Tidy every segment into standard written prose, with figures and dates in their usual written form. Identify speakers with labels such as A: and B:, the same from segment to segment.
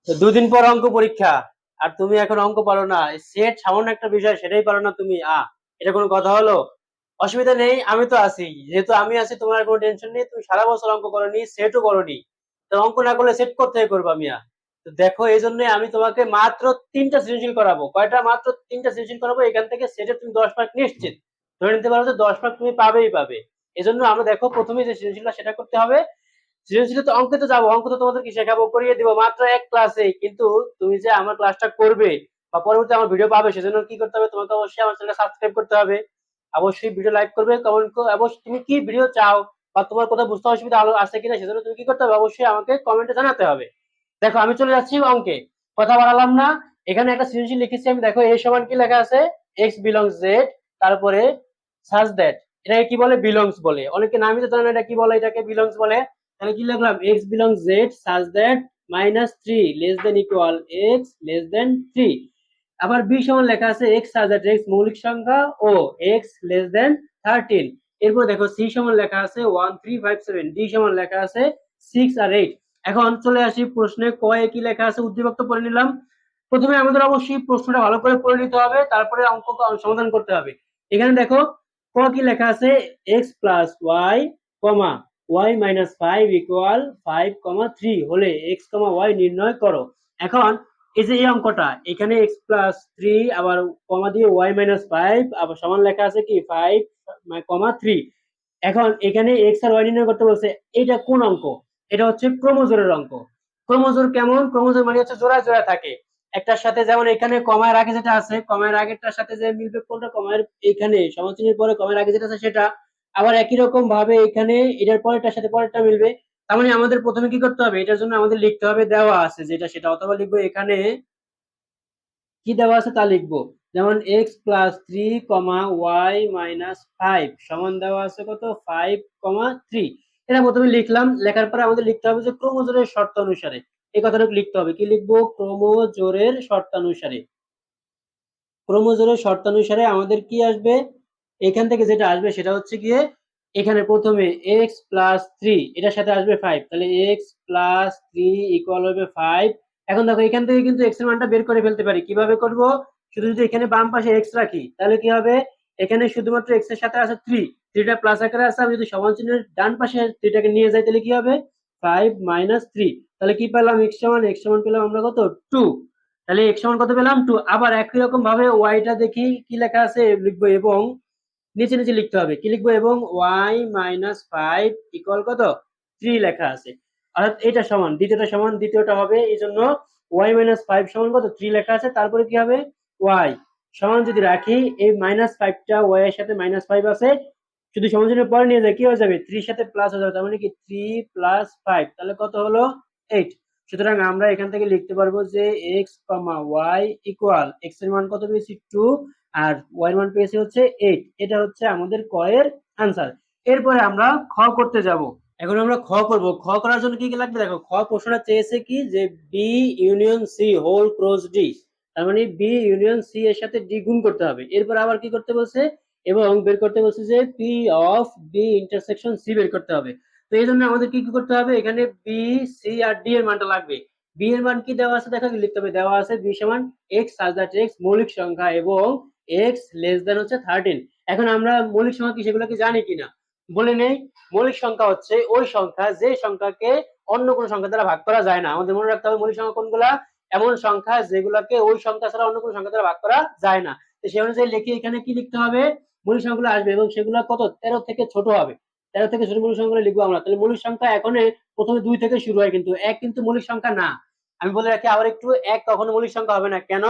A: তো 2 দিন পর অঙ্ক পরীক্ষা, আর তুমি এখন অঙ্ক পারো না? সেট সামান্য একটা বিষয়, সেটাই পারো না তুমি? এটা কোনো কথা হলো? অসুবিধা নেই, আমি তো আছি। যেহেতু আমি আছি, তোমার কোনো টেনশন নেই। তুমি সারা বছর অঙ্ক করনি, সেটও করনি, তো অঙ্ক না করলে সেট করতে করবো মিয়া? তো দেখো, এই জন্য আমি তোমাকে মাত্র 3টা সৃজনশীল করাবো। কয়টা? মাত্র 3টা সৃজনশীল করাবো। এখান থেকে সেটে তুমি 10 মার্ক নিশ্চিত ধরে নিতে পারো যে 10 মার্ক তুমি পাবেই পাবে। এই জন্য আমরা দেখো, প্রথমে যে সৃজনশীলটা সেটা করতে হবে। সৃজনশীল তো অঙ্কে তো যাবো, অঙ্ক তো তোমাদের কি শেখাবো, করিয়ে দিব মাত্র এক ক্লাসে। কিন্তু তুমি যে আমার ক্লাসটা করবে বা পরবর্তী আমার ভিডিও পাবে, সেজন্য কি করতে হবে? তোমাকে অবশ্যই আমার চ্যানেলটা সাবস্ক্রাইব করতে হবে, অবশ্যই ভিডিও লাইক করবে, কমেন্ট, অবশ্যই তুমি কি ভিডিও চাও বা তোমার কোথাও বুঝতে অসুবিধা আছে কিনা, সেজন্য তুমি কি করতে হবে? অবশ্যই আমাকে কমেন্টে জানাতে হবে। দেখো, আমি চলে যাচ্ছি অঙ্কে, কথা বাড়ালাম না। এখানে একটা সৃজনশীল লিখেছি আমি। দেখো, এ সমান কি লেখা আছে? এক্স বিলংস জেড, তারপরে সাজ দ্যাট। এটাকে কি বলে? বিলংস বলে। অনেকে নামই তো জানে না এটা কি বলে, এটাকে বিলংস বলে। তাহলে কি লিখলাম? X belongs Z such that -3 less than equal x less than 3। আবার বি সমান লেখা আছে এক্স সাজ দ্যাট এক্স মৌলিক সংখ্যা ও এক্স লেস দেন 13। এরপর দেখো, সি সমান লেখা আছে 1357, ডি সমান লেখা আছে 6 আর 8। এখন চলে আসি প্রশ্নে, কয়ে কি লেখা আছে উদ্দীপক তো পড়ে নিলাম। প্রথমে আমাদের অবশ্যই প্রশ্নটা ভালো করে পড়ে নিতে হবে, তারপরে অঙ্ক সমাধান করতে হবে। এখানে দেখো, ক কি লেখা আছে? X plus y comma Y minus 5 equal 5,3 হলে এক্স কমা ওয়াই নির্ণয় করো। এখন এই যে এই অঙ্কটা, এখানে এক্স প্লাস 3 আবার কমা দিয়ে ওয়াই মাইনাস 5 আবার সমান লেখা আছে কি 5,3। এখন এখানে এক্স আর ওয়াই নির্ণয় করতে বলছে। এটা কোন অঙ্ক? এটা হচ্ছে ক্রোমোজোরের অঙ্ক। ক্রোমোজোর কেমন? ক্রোমোজোর মানে হচ্ছে জোড়ায় জোড়ায় থাকে একটার সাথে। যেমন এখানে কমার আগে যেটা আছে, কমার আগেরটার সাথে যে মিলবে কোনটা? কমার এখানে সমানচিহ্নের পরে কমার আগে যেটা আছে সেটা। আবার একই রকম ভাবে এখানে এটার পরেরটার সাথে পরেরটা মিলবে। তার মানে আমাদের প্রথমে কি করতে হবে? এটার জন্য আমাদের লিখতে হবে দেওয়া আছে যেটা সেটা, অথবা লিখবো এখানে কি দেওয়া আছে তা লিখবো। যেমন এক্স প্লাস 3 কমা ওয়াই মাইনাস 5 সমান দেওয়া আছে কত? 5,3। এটা প্রথমে লিখলাম। লেখার পরে আমাদের লিখতে হবে যে ক্রোমোজোরের শর্ত অনুসারে। এই কথাটুকু লিখতে হবে। কি লিখবো? ক্রোমোজোরের শর্তানুসারে। ক্রোমোজোরের শর্তানুসারে আমাদের কি আসবে? এখান থেকে যেটা আসবে সেটা হচ্ছে গিয়ে, এখানে প্রথমে এক্স প্লাস 3 এটার সাথে আসবে 5, তাহলে এক্স প্লাস 3 ইকুয়াল হবে 5। এখন দেখো, এখান থেকে কিন্তু এক্স এর মানটা বের করে ফেলতে পারি। কিভাবে করব? শুধু যদি এখানে বাম পাশে এক্স রাখি তাহলে কি হবে? এখানে শুধুমাত্র এক্স এর সাথে আছে 3, 3টা প্লাস আকারে আছে। আমি যদি সমান চিহ্নের ডান পাশে 3টাকে নিয়ে যাই তাহলে কি হবে? 5 মাইনাস 3। তাহলে কি পেলাম? এক্স সমান পেলাম আমরা কত? 2। তাহলে এক্স সমান কত পেলাম? 2। আবার একই রকম ভাবে ওয়াইটা দেখি কি লেখা আছে লিখবো, এবং নিচে নিচে লিখতে হবে। কি লিখবো? এবং ওয়াই মাইনাস 5 ইকুয়াল কত? 3 লেখা আছে। অর্থাৎ এটা সমান দ্বিতীয়টা সমান দ্বিতীয়টা হবে, এই জন্য ওয়াই মাইনাস 5 সমান কত? 3 লেখা আছে। তারপরে কি হবে? ওয়াই সমান যদি রাখি, এই -5টা ওয়াই এর সাথে -5 আছে, যদি সমাধানের পরে নিয়ে যায় কি হয়ে যাবে? 3 সাথে প্লাস হয়ে যাবে। তার মানে কি 3 প্লাস 5, তাহলে কত হলো? 8। সুতরাং আমরা এখান থেকে লিখতে পারবো যে x comma Y equal, x এর মান কত পেয়েছি? 2, আর ওয়াই এর মান পেয়েছি হচ্ছে 8। এটা হচ্ছে আমাদের ক এর আনসার। এরপরে আমরা খ করতে যাব। এখন আমরা খ করব। খ করার জন্য কি কি লাগবে? দেখো, খ প্রশ্নটা চেয়েছে কি যে B union C whole cross D. তার মানে বি ইউনিয়ন সি এর সাথে ডি গুণ করতে হবে। এরপর আবার কি করতে বলছে? এবং বের করতে বলছে যে P of B intersection C বের করতে হবে। তো এই জন্য আমাদের কি কি করতে হবে? এখানে বি, সি আর ডি এর মানটা লাগবে। বি এর মান কি দেওয়া আছে? দেখো, লিখতে হবে। দেওয়া আছে বি সমান এক্স সাজ দ্যাট এক্স মৌলিক সংখ্যা এবং এক্স লেস দেন হচ্ছে 13। এখন আমরা মৌলিক সংখ্যা কি সেগুলো কি জানি কিনা বলে নেই। মৌলিক সংখ্যা হচ্ছে ওই সংখ্যা যে সংখ্যাকে অন্য কোনো সংখ্যা দ্বারা ভাগ করা যায় না। আমাদের মনে রাখতে হবে মৌলিক সংখ্যা কোনগুলা? এমন সংখ্যা যেগুলোকে ওই সংখ্যা ছাড়া অন্য কোনো সংখ্যা দ্বারা ভাগ করা যায় না। তো সেই অনুযায়ী লিখে এখানে কি লিখতে হবে? মৌলিক সংখ্যাগুলো আসবে এবং সেগুলো কত? 13 থেকে ছোট হবে। 13 থেকে ছোট মৌলিক সংখ্যাগুলো লিখবো আমরা। তাহলে মৌলিক সংখ্যা এখন প্রথমে 2 থেকে শুরু হয়, কিন্তু 1 কিন্তু মৌলিক সংখ্যা না। আমি বলে রাখি আবার একটু, 1 কখনো মৌলিক সংখ্যা হবে না। কেন?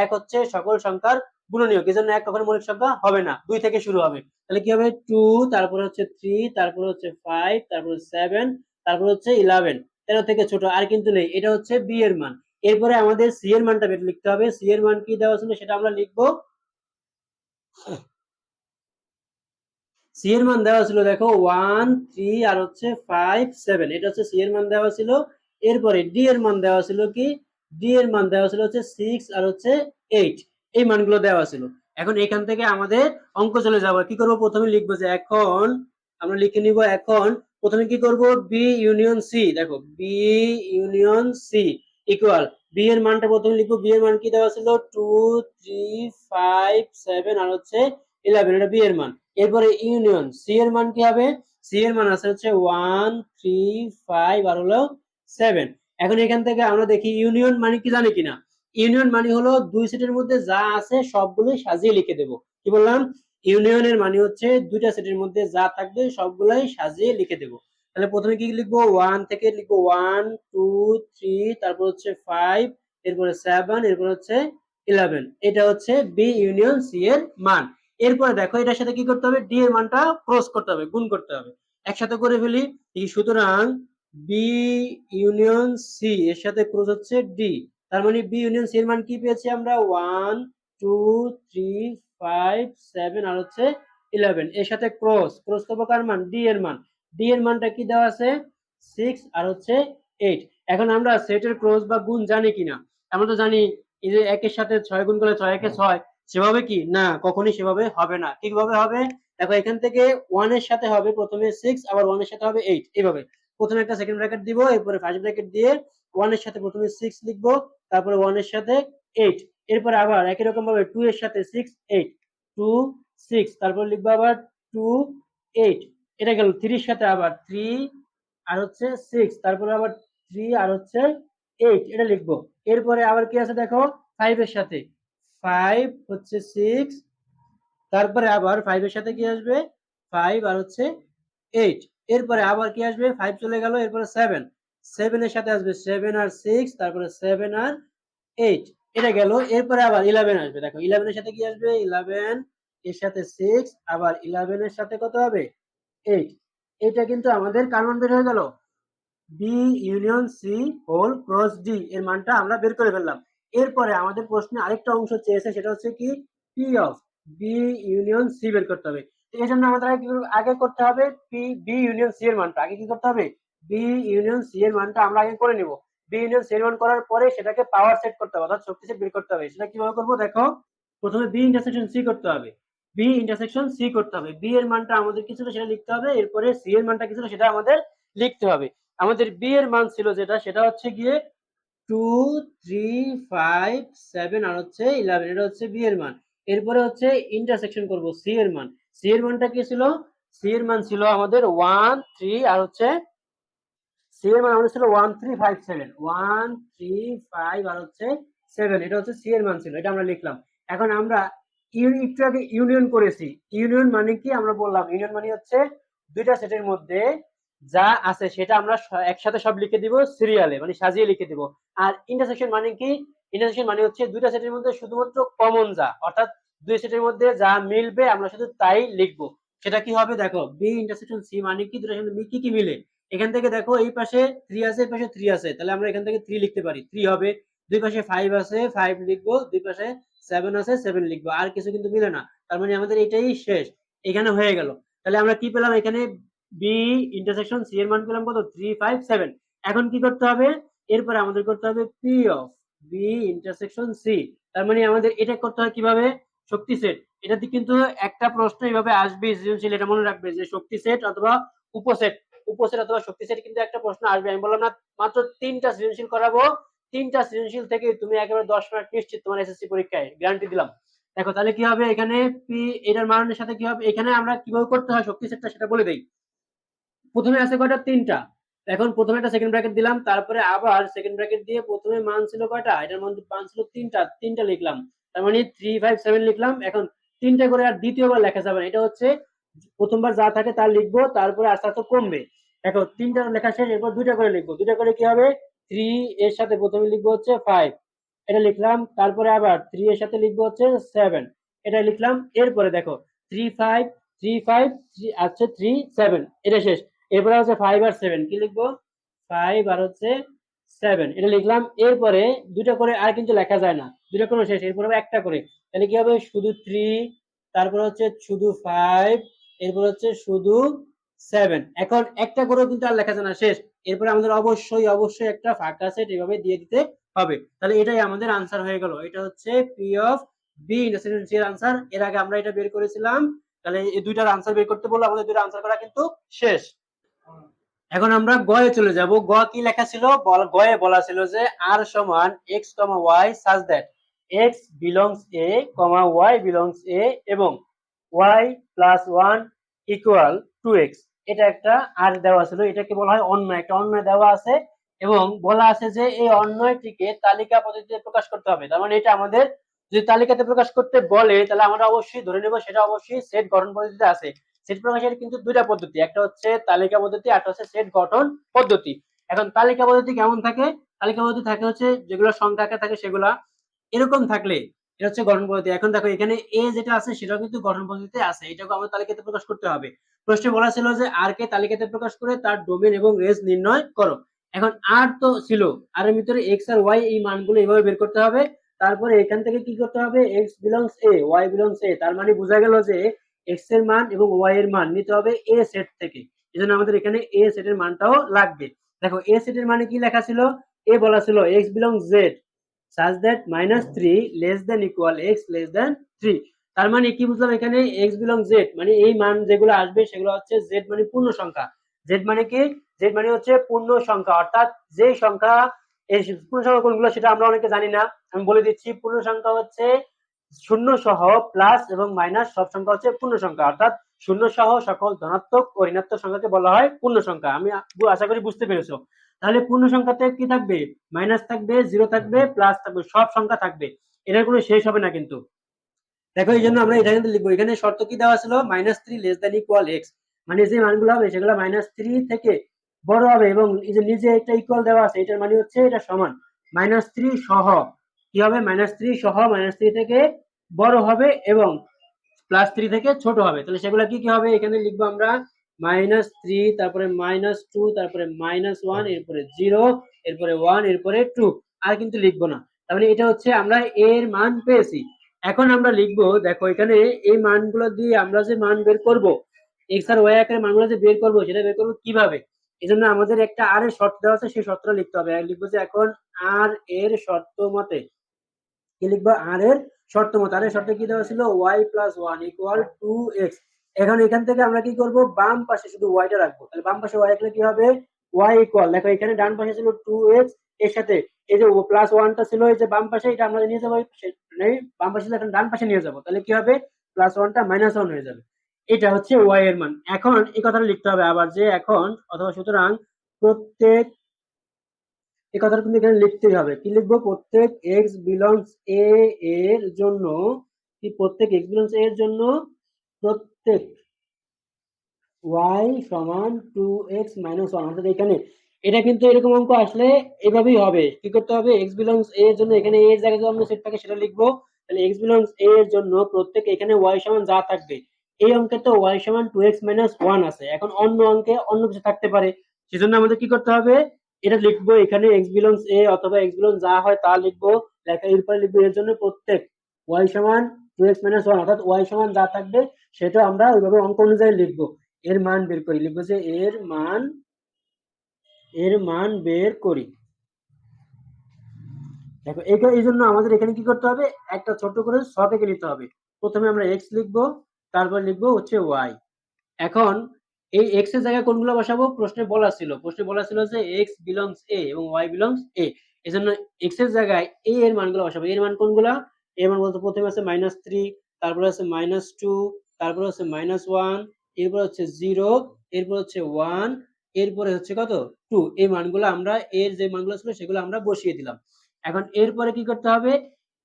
A: 1 হচ্ছে সকল সংখ্যার গুণনীয়ক, এজন্য 1 কখনো মৌলিক সংখ্যা হবে না। 2 থেকে শুরু হবে। তাহলে কি হবে? 2, তারপর হচ্ছে 3, তারপর হচ্ছে 5, তারপর 7, তারপর হচ্ছে 11। 13 থেকে ছোট আর কিন্তু নেই। এটা হচ্ছে বি এর মান। এরপরে আমাদের সি এর মানটা বের লিখতে হবে। সি এর মান কি দেওয়া ছিল সেটা আমরা লিখবো। সি এর মান দেওয়া ছিল দেখো 1, 3 আর হচ্ছে 5, 7। এটা হচ্ছে সি এর মান দেওয়া ছিল। এরপরে ডি এর মান দেওয়া ছিল কি? ডি এর মান দেওয়া ছিল হচ্ছে 6 আর হচ্ছে 8। এই মানগুলো দেওয়া ছিল। এখন এখান থেকে আমাদের অঙ্ক চলে যাবো। কি করব? প্রথমে লিখবো যে এখন আমরা লিখে নিব। এখন প্রথমে কি করব? B union C. দেখো, B union C equal B এর মানটা প্রথমে লিখবো, বি এর মান কি দেওয়া ছিল 2 3 5 7 আর হচ্ছে 11, এটা বি এর মান। এরপরে ইউনিয়ন সি এর মান কি হবে, সি এর মান আছে হচ্ছে 1 3 5 আর হলো 7। এখন এখান থেকে আমরা দেখি ইউনিয়ন মানে কি জানি কিনা। ইউনিয়ন মানে হলো দুই সেটের মধ্যে যা আছে সবগুলোই সাজিয়ে লিখে দেব। কি বললাম, ইউনিয়নের মানে হচ্ছে দুইটা সেটের মধ্যে যা থাকবে সবগুলাই সাজিয়ে লিখে দেব। তাহলে প্রথমে কি লিখবো, 1 থেকে লিখবো 1 2 3, তারপর হচ্ছে 5, এরপরে 7, এরপর হচ্ছে 11। এটা হচ্ছে বি ইউনিয়ন সি এর মান। এরপরে দেখো এটার সাথে কি করতে হবে, ডি এর মানটা ক্রস করতে হবে, গুণ করতে হবে। একসাথে করে ফেলি। সুতরাং বি ইউনিয়ন সি এর সাথে ক্রস হচ্ছে ডি, তার মানে বি ইউনিয়ন সি এর মান কি পেয়েছি আমরা, 1 2 3 5 7 আর হচ্ছে 11। এর সাথে ক্রস ক্রস করবো কার মান, ডি এর মান। ডি এর মানটা কি দেওয়া আছে, 6 আর হচ্ছে 8। এখন আমরা সেটের ক্রস বা গুণ জানি কিনা, আমরা তো জানি এই যে একের সাথে 6 গুণ করলে 6 একে 6, সেভাবে কি না, কখনোই সেভাবে হবে না। কিভাবে হবে দেখো, এখান থেকে 1 এর সাথে হবে প্রথমে 6, আবার 1 এর সাথে হবে 8, এইভাবে। প্রথমে একটা সেকেন্ড ব্র্যাকেট দিব, এরপরে ফার্স্ট ব্র্যাকেট দিয়ে 1 এর সাথে প্রথমে 6 লিখবো, তারপরে 1 এর সাথে 8, এরপরে আবার একই রকম ভাবে 2 এর সাথে 6 8 2 6, তারপর লিখবো আবার 2 8। এটা গেল 3 এর সাথে আবার 3 আর হচ্ছে 6, তারপরে আবার 3 আর হচ্ছে 8, এটা লিখবো। এরপরে আবার কি আছে দেখো, 5 এর সাথে 5 হচ্ছে 6, তারপরে আবার 5 এর সাথে কি আসবে, 5 আর হচ্ছে 8। এরপরে আবার কি আসবে, 5 চলে গেল, এরপরে 7, 7 এর সাথে আসবে 7 আর 6, তারপরে 7 আর 8, এটা গেল। এরপরে আবার 11 আসবে, দেখো 11 এর সাথে কি আসবে, 11 এর সাথে 6, আবার 11 এর সাথে কত হবে, 8। এটা কিন্তু আমাদের কার মান বের হয়ে গেল, B union C whole cross D এর মানটা আমরা বের করে ফেললাম। এরপরে আমাদের প্রশ্নে আরেকটা অংশ চেয়েছে, সেটা হচ্ছে কি P of B union C বের করতে হবে। এই জন্য আমাদের আগে করতে হবে পি বি ইউনিয়ন সি এর মানটা আগে কি করতে হবে, বি ইউনিয়ন সি এর মানটা আমরা আগে করে নিব। বি ইউনিয়ন সি এর মান করার পরে সেটাকে পাওয়ার সেট করতে হবে, অর্থাৎ শক্তি সেট বের করতে হবে। সেটা কিভাবে করবো দেখো, প্রথমে বি ইন্টারসেকশন সি করতে হবে, বি ইন্টারসেকশন সি করতে হবে। বি এর মানটা আমাদের কি ছিল সেটা লিখতে হবে, এরপরে সি এর মানটা কি ছিল সেটা আমাদের লিখতে হবে। আমাদের বি এর মান ছিল যেটা, সেটা হচ্ছে গিয়ে 2 3 5 7 আর হচ্ছে 11, এটা হচ্ছে বি এর মান। এরপরে হচ্ছে ইন্টারসেকশন করব সি এর মান। সি এর মানটা কি ছিল, সি এর মান ছিল আমাদের 1 3 আর হচ্ছে সি এর মান আমাদের ছিল 1 3 5 7, 1 3 5 আর হচ্ছে 7, এটা হচ্ছে সি এর মান ছিল, এটা আমরা লিখলাম। এখন আমরা একটু আগে ইউনিয়ন করেছি। ইউনিয়ন মানে কি আমরা বললাম, ইউনিয়ন মানে হচ্ছে দুইটা সেটের মধ্যে যা আছে সেটা আমরা একসাথে সব লিখে দিব সিরিয়ালে, মানে সাজিয়ে লিখে দিব। আর ইন্টারসেকশন মানে কি, ইন্টারসেকশন মানে হচ্ছে দুইটা সেটের মধ্যে শুধুমাত্র কমন যা, অর্থাৎ দুই সেটের মধ্যে যা মিলবে আমরা শুধু তাই লিখবো। সেটা কি হবে দেখো, বি ইন্টারসেকশন সি মানে কি, দুইটার সাথে কি কি মিলে। এখান থেকে দেখো এই পাশে 3 আছে, এই পাশে 3 আছে, তাহলে আমরা এখান থেকে 3 লিখতে পারি, 3 হবে। দুই পাশে 5 আছে, 5 লিখবো। দুই পাশে 7 আছে, 7 লিখবো। আর কিছু কিন্তু মিলে না, তার মানে আমাদের এটাই শেষ, এখানে হয়ে গেল। তাহলে আমরা কি পেলাম এখানে, বি ইন্টারসেকশন সি এর মান পেলাম কত, 3 5 7। এখন কি করতে হবে, এরপরে আমাদের করতে হবে P of B intersection C. তার মানে আমাদের এটা করতে হয় কিভাবে, শক্তি সেট। এটাতে কিন্তু একটা প্রশ্ন এইভাবে আসবে সৃজনশীল, এটা মনে রাখবে যে শক্তি সেট অথবা উপসেট, উপসেট অথবা শক্তি সেট কিন্তু একটা প্রশ্ন আসবে। আমি বললাম না মাত্র 3টা সৃজনশীল করাবো, 3টা সৃজনশীল থেকে তুমি একেবারে 10 মার্ক নিশ্চিত তোমার এসএসসি পরীক্ষায়, গ্যারান্টি দিলাম। দেখো তাহলে কি হবে এখানে, পি এটার মানের সাথে কি হবে, এখানে আমরা কিভাবে করতে হয় শক্তি সেটটা সেটা বলে দেই। প্রথমে আছে কয়টা, 3টা। এখন প্রথমে একটা সেকেন্ড ব্র্যাকেট দিলাম, তারপরে আবার সেকেন্ড ব্র্যাকেট দিয়ে প্রথমে মান ছিল কয়টা, এটার মধ্যে মান ছিল 3টা, 3টা লিখলাম। তার মানে 3 5 7 লিখলাম। এখন 3টা করে আর দ্বিতীয়বার লেখা যাবে না, এটা হচ্ছে প্রথমবার যা থাকে তা লিখবো, তারপরে আস্তে আস্তে কমবে। দেখো 3টা লেখা শেষ, এরপর 2টা করে লিখবো। 2টা করে কি হবে, 3 এর সাথে প্রথমে লিখবো হচ্ছে 5, এটা লিখলাম। তারপরে আবার 3 এর সাথে লিখবো হচ্ছে 7, এটা লিখলাম। এরপরে দেখো 3 5 3 5 আচ্ছা 3 7, এটা শেষ। এরপরে হচ্ছে 5 আর 7, কি লিখবো, 5 আর হচ্ছে 7, এটা লিখলাম। এরপরে 2টা করে আর কিন্তু লেখা যায় না, 2টা করে শেষ, এরপরে একটা করে। তাহলে কি হবে, শুধু 3, তারপর হচ্ছে শুধু 5, এরপর হচ্ছে শুধু 7। এখন একটা করেও কিন্তু আর লেখা যায় না, শেষ। এরপরে আমাদের অবশ্যই অবশ্যই একটা ফাঁকা সেট এভাবে দিয়ে দিতে হবে। তাহলে এটাই আমাদের আনসার হয়ে গেল, এটা হচ্ছে P of B intersection C এর আনসার। এর আগে আমরা এটা বের করেছিলাম। তাহলে এই দুইটার আনসার বের করতে বললে আমাদের দুইটা আনসার করা কিন্তু শেষ। এখন আমরা গয়ে চলে যাব। কি লেখা ছিল? গয়ে বলা ছিল যে আর সমান x comma y such that x belongs A comma y belongs A এবং y plus one equal to x. এটা একটা আর দেওয়া ছিল, এটাকে বলা হয় অন্যয়। একটা অন্যয় দেওয়া আছে এবং বলা আছে যে এই অন্যয়টিকে তালিকা পদ্ধতিতে প্রকাশ করতে হবে। তার মানে এটা আমাদের যদি তালিকাতে প্রকাশ করতে বলে তাহলে আমরা অবশ্যই ধরে নেব সেটা অবশ্যই সেট গঠন পদ্ধতিতে আছে। সেট প্রকাশের কিন্তু দুইটা পদ্ধতি, একটা হচ্ছে তালিকা পদ্ধতি, একটা হচ্ছে সেট গঠন পদ্ধতি। এখন তালিকা পদ্ধতি কেমন থাকে? তালিকা পদ্ধতি থাকে হচ্ছে যেগুলো সংখ্যা আকারে থাকে সেগুলা এরকম থাকলে এটা হচ্ছে গঠন পদ্ধতি। এখন দেখো এখানে এ যেটা আছে সেটাও কিন্তু গঠন পদ্ধতিতে আছে, এটাকে আমাদের তালিকাতে প্রকাশ করতে হবে। প্রশ্নে বলা ছিল যে আর কে তালিকাতে প্রকাশ করে তার ডোমেন এবং রেঞ্জ নির্ণয় করো। এখন আর তো ছিল, আর এর ভিতরে এক্স আর ওয়াই এই মানগুলো এইভাবে বের করতে হবে। তারপরে এখান থেকে কি করতে হবে? X belongs A Y belongs এ, তার মানে বোঝা গেল যে এক্স এর মান এবং ওয়াই এর মান নিতে হবে এ সেট থেকে। এজন্য আমাদের এখানে এ সেটের মানটাও লাগবে। দেখো এ সেটের মানে কি লেখা ছিল? এ বলা ছিল x belongs Z such that -3 less than equal x less than 3। তার মানে কি বুঝলাম? এখানে x belongs z মানে এই মান যেগুলো আসবে সেগুলো হচ্ছে z মানে পূর্ণ সংখ্যা। z মানে কি? z মানে হচ্ছে পূর্ণ সংখ্যা, অর্থাৎ যে সংখ্যা, এই পূর্ণ সংখ্যা কোনগুলো সেটা আমরা অনেকে জানি না, আমি বলে দিচ্ছি। পূর্ণ সংখ্যা হচ্ছে শূন্য সহ প্লাস এবং মাইনাস সব সংখ্যা হচ্ছে পূর্ণ সংখ্যা, অর্থাৎ শূন্য সহ সকল ধনাত্মক ও ঋণাত্মক সংখ্যাকে বলা হয় পূর্ণ সংখ্যা। আমি আশা করি বুঝতে পেরেছো। তাহলে পূর্ণ সংখ্যাতে কি থাকবে? মাইনাস থাকবে, জিরো থাকবে, প্লাস থাকবে, সব সংখ্যা থাকবে, এটার কোনো শেষ হবে না কিন্তু। দেখো এই জন্য আমরা এটা কিন্তু লিখবো। এখানে শর্ত কি দেওয়া ছিল? -3 লেস দ্যান ইকুয়াল এক্স, মানে যে মানগুলো হবে সেগুলো -3 থেকে বড় হবে এবং এই যে নিচে একটা ইকুয়াল দেওয়া আছে এটার মানে হচ্ছে এটা সমান -3 সহ কি হবে? -3 সহ -3 থেকে বড় হবে এবং +3 থেকে ছোট হবে। তাহলে সেগুলো কি কি হবে? এখানে লিখবো আমরা -3, তারপরে -2, তারপরে -1, এরপরে 0, এরপরে 1, এরপরে 2। আর কিন্তু লিখবো না। তার মানে এটা হচ্ছে আমরা এর মান পেয়েছি। এখন আমরা লিখবো, দেখো এখানে এই মানগুলো দিয়ে আমরা যে মান বের করব, এক্স আর ওয়াই আকারের মানগুলো যে বের করবো সেটা বের করবো কিভাবে? এই জন্য আমাদের একটা আর এর শর্ত দেওয়া আছে, সেই শর্তটা লিখতে হবে। লিখবো যে এখন আর এর শর্ত মতে কি লিখবো? আর এর শর্ত মতে, আর এর শর্তে কি দেওয়া ছিল? Y plus one equal to X. এখন এখান থেকে আমরা কি করব? বাম পাশে শুধু ওয়াইটা রাখবো। তাহলে বাম পাশে ওয়াই রাখলে কি হবে? ওয়াই ইকুয়াল, দেখো এখানে ডান পাশে ছিল টু এক্স, এর সাথে এই যে প্লাস ওয়ানটা ছিল এই যে বাম পাশে, এটা আমরা নিয়ে যাবো বাম পাশে, এখন ডান পাশে নিয়ে যাবো। তাহলে কি হবে? প্লাস ওয়ানটা মাইনাস ওয়ান হয়ে যাবে। এটা হচ্ছে ওয়াই এর মান। এখন এই কথাটা লিখতে হবে আবার যে এখন অথবা সুতরাং প্রত্যেক, এই কথাটা কিন্তু এখানে লিখতেই হবে। কি লিখবো? প্রত্যেক এক্স বিলংস এ এর জন্য, কি প্রত্যেক এক্স বিলংস এ এর জন্য প্রত্যেক ওয়াই সমান 2x-1, অর্থাৎ এখানে এটা কিন্তু এরকম অঙ্ক আসলে এভাবেই হবে। কি করতে হবে? এক্স বিলংস এ এর জন্য এখানে এর জায়গায় যদি আমরা সেট থাকে সেটা লিখবো। তাহলে এক্স বিলংস এ এর জন্য প্রত্যেক, এখানে ওয়াই সমান যা থাকবে, এই অঙ্কে তো ওয়াই সমান 2x-1 আছে। এখন অন্য অঙ্কে অন্য কিছু থাকতে পারে, সেজন্য আমাদের কি করতে হবে? এটা লিখবো এখানে এক্স বিলংস এ অথবা এক্স বিলংস যা হয় তা লিখবো। লেখা এরপরে লিখবো এর জন্য প্রত্যেক ওয়াই সমান 2x-1, অর্থাৎ ওয়াই সমান যা থাকবে সেটা আমরা ওইভাবে অঙ্ক অনুযায়ী লিখবো। এর মান বের করি, লিখবো যে এর মান বের করি। দেখো এই জন্য আমাদের এখানে কি করতে হবে? একটা ছোট করে ছক এঁকে নিতে হবে। প্রথমে আমরা এক্স লিখবো, তারপর লিখবো হচ্ছে ওয়াই। এখন এই এক্স এর জায়গায় কোনগুলো বসাবো? প্রশ্নে বলা ছিল যে এক্স বিলংস এ এবং ওয়াই বিলংস এ। এই জন্য এক্স এর জায়গায় এ এর মানগুলো বসাবো। এর মান কোনগুলা? এর মান বলতে প্রথমে আছে -3, তারপরে আছে -2, তারপরে হচ্ছে -1, এরপর হচ্ছে 0, এরপর হচ্ছে 1, এরপরে হচ্ছে কত? 2। এই মানগুলো আমরা, এর যে মানগুলো ছিল সেগুলো আমরা বসিয়ে দিলাম। এখন এরপরে কি করতে হবে?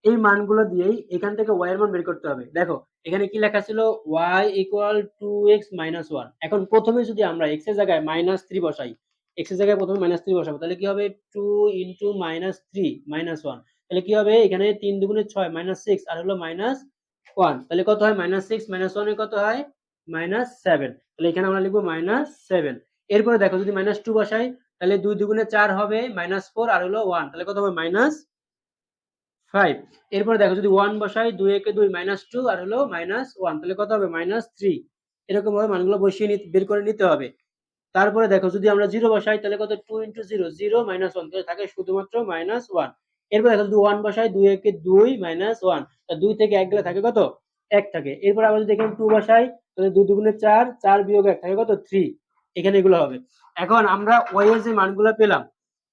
A: এই মানগুলো দিয়েই এখান থেকে ওয়াই এর মান বের করতে হবে। দেখো এখানে কি লেখা ছিল? y equal 2x-1। এখন প্রথমে যদি আমরা x এর জায়গায় -3 বসাই, x এর জায়গায় প্রথমে -3 বসাবো, তাহলে কি হবে? 2 ইনটু -3 -1, তাহলে কি হবে? এখানে 3 দুগুণে 6 -6 আর হলো -1, তাহলে কত হয়? -6 -1 এর কত হয়? -7। তাহলে এখানে আমরা লিখবো -7। এরপরে দেখো যদি -2 বসাই তাহলে 2 দুগুণে 4 হবে, -4 আর হলো 1, তাহলে কত হবে? -5। এরপরে দেখো যদি 1 বসাই, 2 একে 2 -2 আর হলো -1, তাহলে কত হবে? -3। এরকম ভাবে মানগুলো বসিয়ে বের করে নিতে হবে। তারপরে দেখো যদি আমরা 0 বসাই তাহলে কত? 2 ইনটু 0 0 -1, তাহলে থাকে শুধুমাত্র -1। এরপর দেখো যদি 1 বসাই, 2 একে 2 -1, তা 2 থেকে 1 গেলে থাকে কত? 1 থাকে। এরপর আবার যদি এখানে 2 বসাই তাহলে 2 দুগুণে 4 4 বিয়োগ 1 থাকে কত? 3। এখানে এগুলো হবে। এখন আমরা ওয়াই এর যে মানগুলো পেলাম,